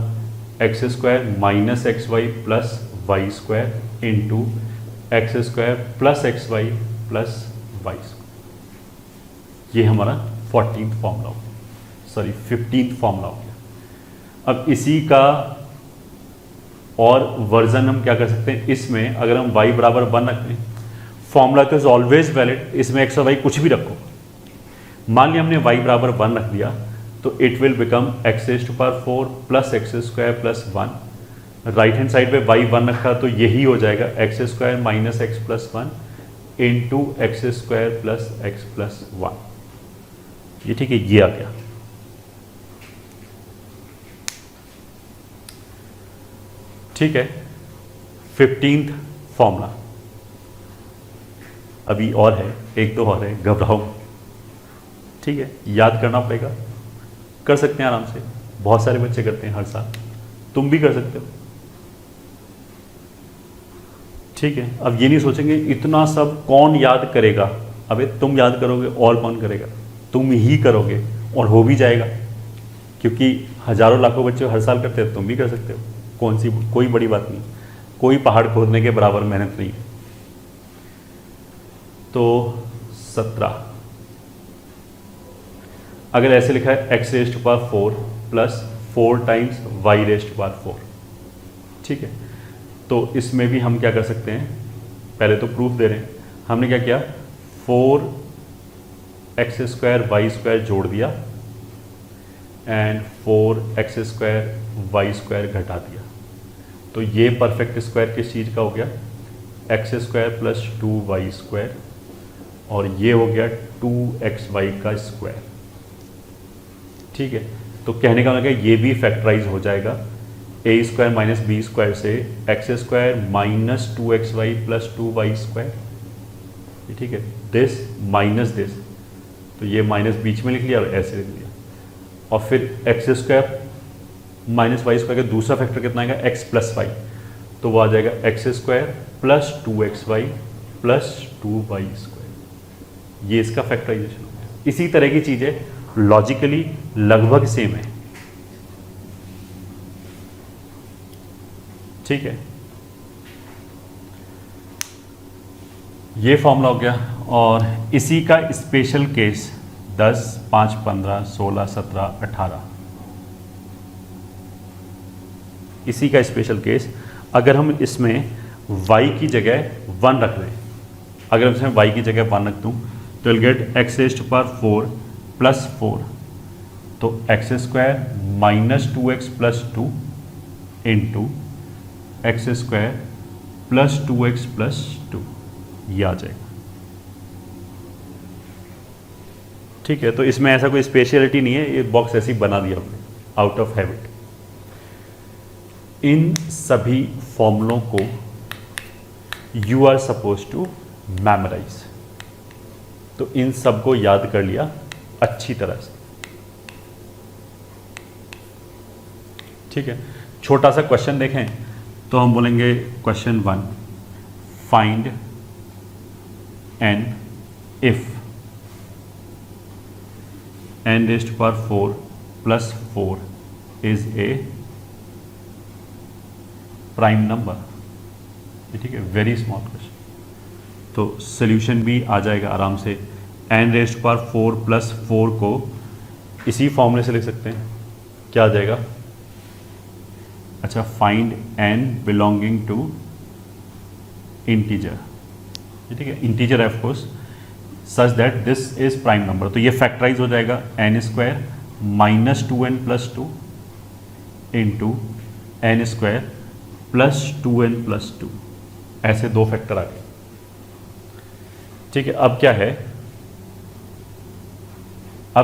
x square minus x y plus y square into x square plus x y plus y square. ये हमारा 14th formula हो गया, सॉरी 15th फॉर्मूला हो गया। अब इसी का और वर्जन हम क्या कर सकते हैं, इसमें अगर हम y बराबर 1 रखते हैं, फॉर्मूला तो इज ऑलवेज वैलिड, इसमें एक्स और वाई कुछ भी रखो। मान लिया हमने y बराबर 1 रख दिया, तो it will become x raise to power 4 plus x square plus 1। Right hand side पे y 1 रखा तो यही हो जाएगा x square minus x plus 1 into x square plus x plus 1। ये ठीक है, ये आ गया। ठीक है, 15th फॉर्मूला। अभी और है, एक दो और है, घबराओ। ठीक है, याद करना पड़ेगा, कर सकते हैं आराम से, बहुत सारे बच्चे करते हैं हर साल, तुम भी कर सकते हो। ठीक है, अब ये नहीं सोचेंगे इतना सब कौन याद करेगा। अबे तुम याद करोगे और कौन करेगा, तुम ही करोगे और हो भी जाएगा, क्योंकि हजारों लाखों बच्चे हर साल करते हैं, तुम भी कर सकते हो। कौन सी, कोई बड़ी बात नहीं, कोई पहाड़ खोदने के बराबर मेहनत नहीं है। तो 17, अगर ऐसे लिखा है x raise to power 4 plus 4 times y raise to power 4। ठीक है, तो इसमें भी हम क्या कर सकते हैं, पहले तो प्रूफ दे रहे हैं। हमने क्या किया, 4 एक्स स्क्वायर वाई स्क्वायर जोड़ दिया and 4 x square y square घटा दिया, तो ये परफेक्ट स्क्वायर किस चीज़ का हो गया, x square plus 2y square, और ये हो गया 2xy का स्क्वायर। ठीक है, तो कहने का मतलब ये भी फैक्टराइज हो जाएगा, ए स्क्वायर माइनस बी स्क्वायर से x square minus 2xy plus 2y square. ठीक है, दिस माइनस दिस, तो ये माइनस बीच में लिख लिया और ऐसे लिख लिया, और फिर x square minus y square का दूसरा फैक्टर कितना आएगा, एक्स प्लस वाई, तो वो आ जाएगा x square plus 2xy plus 2y square. ये इसका फैक्टराइजेशन हो गया। इसी तरह की चीज़ें लॉजिकली लगभग सेम है। ठीक है, ये फॉर्मूला हो गया, और इसी का स्पेशल केस 10, 5, 15, 16, 17, 18, इसी का स्पेशल केस। अगर हम इसमें y की जगह 1 रख दें, अगर इसमें y की जगह 1 रख दूँ, तो will get x raise to power 4 plus 4, तो x square minus 2x plus 2 into x square plus 2x plus 2, ये आ जाएगा। ठीक है, तो इसमें ऐसा कोई स्पेशलिटी नहीं है, ये बॉक्स ऐसे ही बना दिया हमने आउट ऑफ हैबिट। इन सभी फॉर्मूलों को you are suppose to memorise, तो इन सब को याद कर लिया अच्छी तरह से। ठीक है, छोटा सा क्वेश्चन देखें तो हम बोलेंगे question 1, find n if n raised to power 4 plus 4 is a prime number. ठीक है, वेरी स्मॉल क्वेश्चन, तो सोल्यूशन भी आ जाएगा आराम से। n raised to power 4 plus 4 को इसी फॉर्मूले से लिख सकते हैं, क्या आ जाएगा, अच्छा, find n belonging to integer. ठीक है, integer of course such that this is prime number, तो ये फैक्टराइज हो जाएगा n square minus 2n plus 2 into n square plus 2n plus 2, ऐसे दो फैक्टर आ गए। ठीक है, अब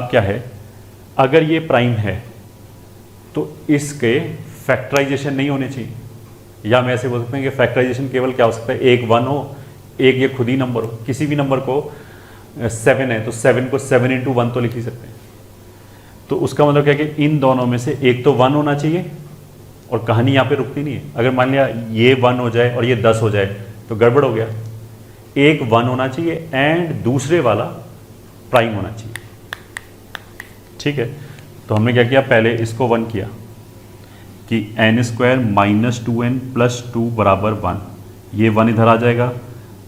क्या है, अगर ये प्राइम है तो इसके फैक्टराइजेशन नहीं होने चाहिए, या मैं ऐसे बोल सकते हैं कि फैक्टराइजेशन केवल क्या हो सकता है, एक 1 हो, एक ये खुद ही नंबर हो। किसी भी नंबर को 7 है तो 7 को 7 इंटू 1 तो लिख ही सकते हैं। तो उसका मतलब क्या है कि इन दोनों में से एक तो 1 होना चाहिए, और कहानी यहाँ पे रुकती नहीं है। अगर मान लिया ये 1 हो जाए और ये 10 हो जाए तो गड़बड़ हो गया। एक 1 होना चाहिए एंड दूसरे वाला प्राइम होना चाहिए। ठीक है, तो हमने क्या किया, पहले इसको 1 किया कि n² माइनस 2n प्लस 2 बराबर 1, ये 1 इधर आ जाएगा,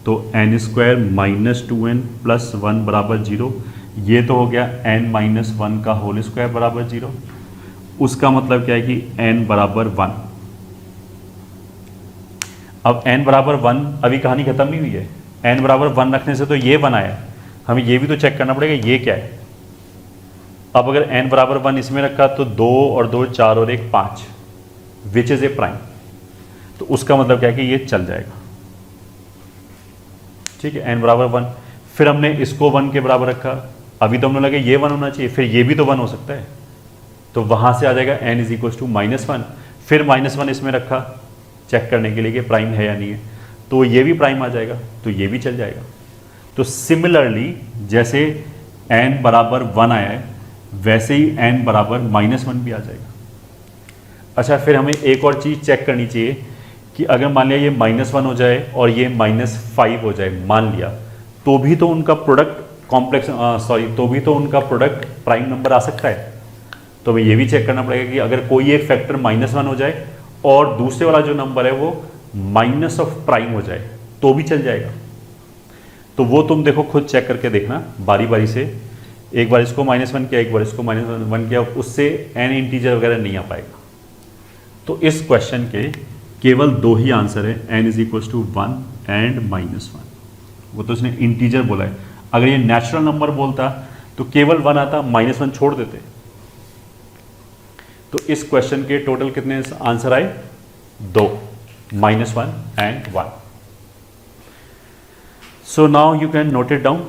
तो n² माइनस 2n प्लस 1 बराबर 0, ये तो हो गया n माइनस 1 का होल स्क्वायर बराबर 0। उसका मतलब क्या है कि n बराबर 1। अब n बराबर 1, अभी कहानी खत्म नहीं हुई है। n बराबर 1 रखने से तो ये 1 आया, हमें ये भी तो चेक करना पड़ेगा ये क्या है। अब अगर n बराबर 1 इसमें रखा तो 2 और 2 4 और 1 5, विच इज ए प्राइम। तो उसका मतलब क्या है कि ये चल जाएगा। ठीक है, n बराबर 1, फिर हमने इसको 1 के बराबर रखा, अभी तो हमने लगा ये 1 होना चाहिए, फिर ये भी तो 1 हो सकता है, तो वहां से आ जाएगा n इज इक्वल टू -1। फिर -1 इसमें रखा चेक करने के लिए कि प्राइम है या नहीं है, तो ये भी प्राइम आ जाएगा, तो ये भी चल जाएगा। तो सिमिलरली जैसे n बराबर 1 आया है, वैसे ही n बराबर -1 भी आ जाएगा। अच्छा, फिर हमें एक और चीज़ चेक करनी चाहिए कि अगर मान लिया ये -1 हो जाए और ये -5 हो जाए, मान लिया, तो भी तो उनका प्रोडक्ट तो भी तो उनका प्रोडक्ट प्राइम नंबर आ सकता है। तो हमें ये भी चेक करना पड़ेगा कि अगर कोई एक फैक्टर -1 हो जाए और दूसरे वाला जो नंबर है वो माइनस ऑफ प्राइम हो जाए, तो भी चल जाएगा। तो वो तुम देखो, खुद चेक करके देखना बारी बारी से, एक बार इसको -1 किया, एक बार इसको -1 किया, उससे n इंटीजर वगैरह नहीं आ पाएगा। तो इस क्वेश्चन के केवल 2 ही आंसर है, n is equal to 1 and -1। वो तो इसने इंटीजर बोला है, अगर ये नेचुरल नंबर बोलता तो केवल 1 आता, -1 छोड़ देते। तो इस क्वेश्चन के टोटल कितने आंसर आए? 2, -1 and 1। So now you can note it down.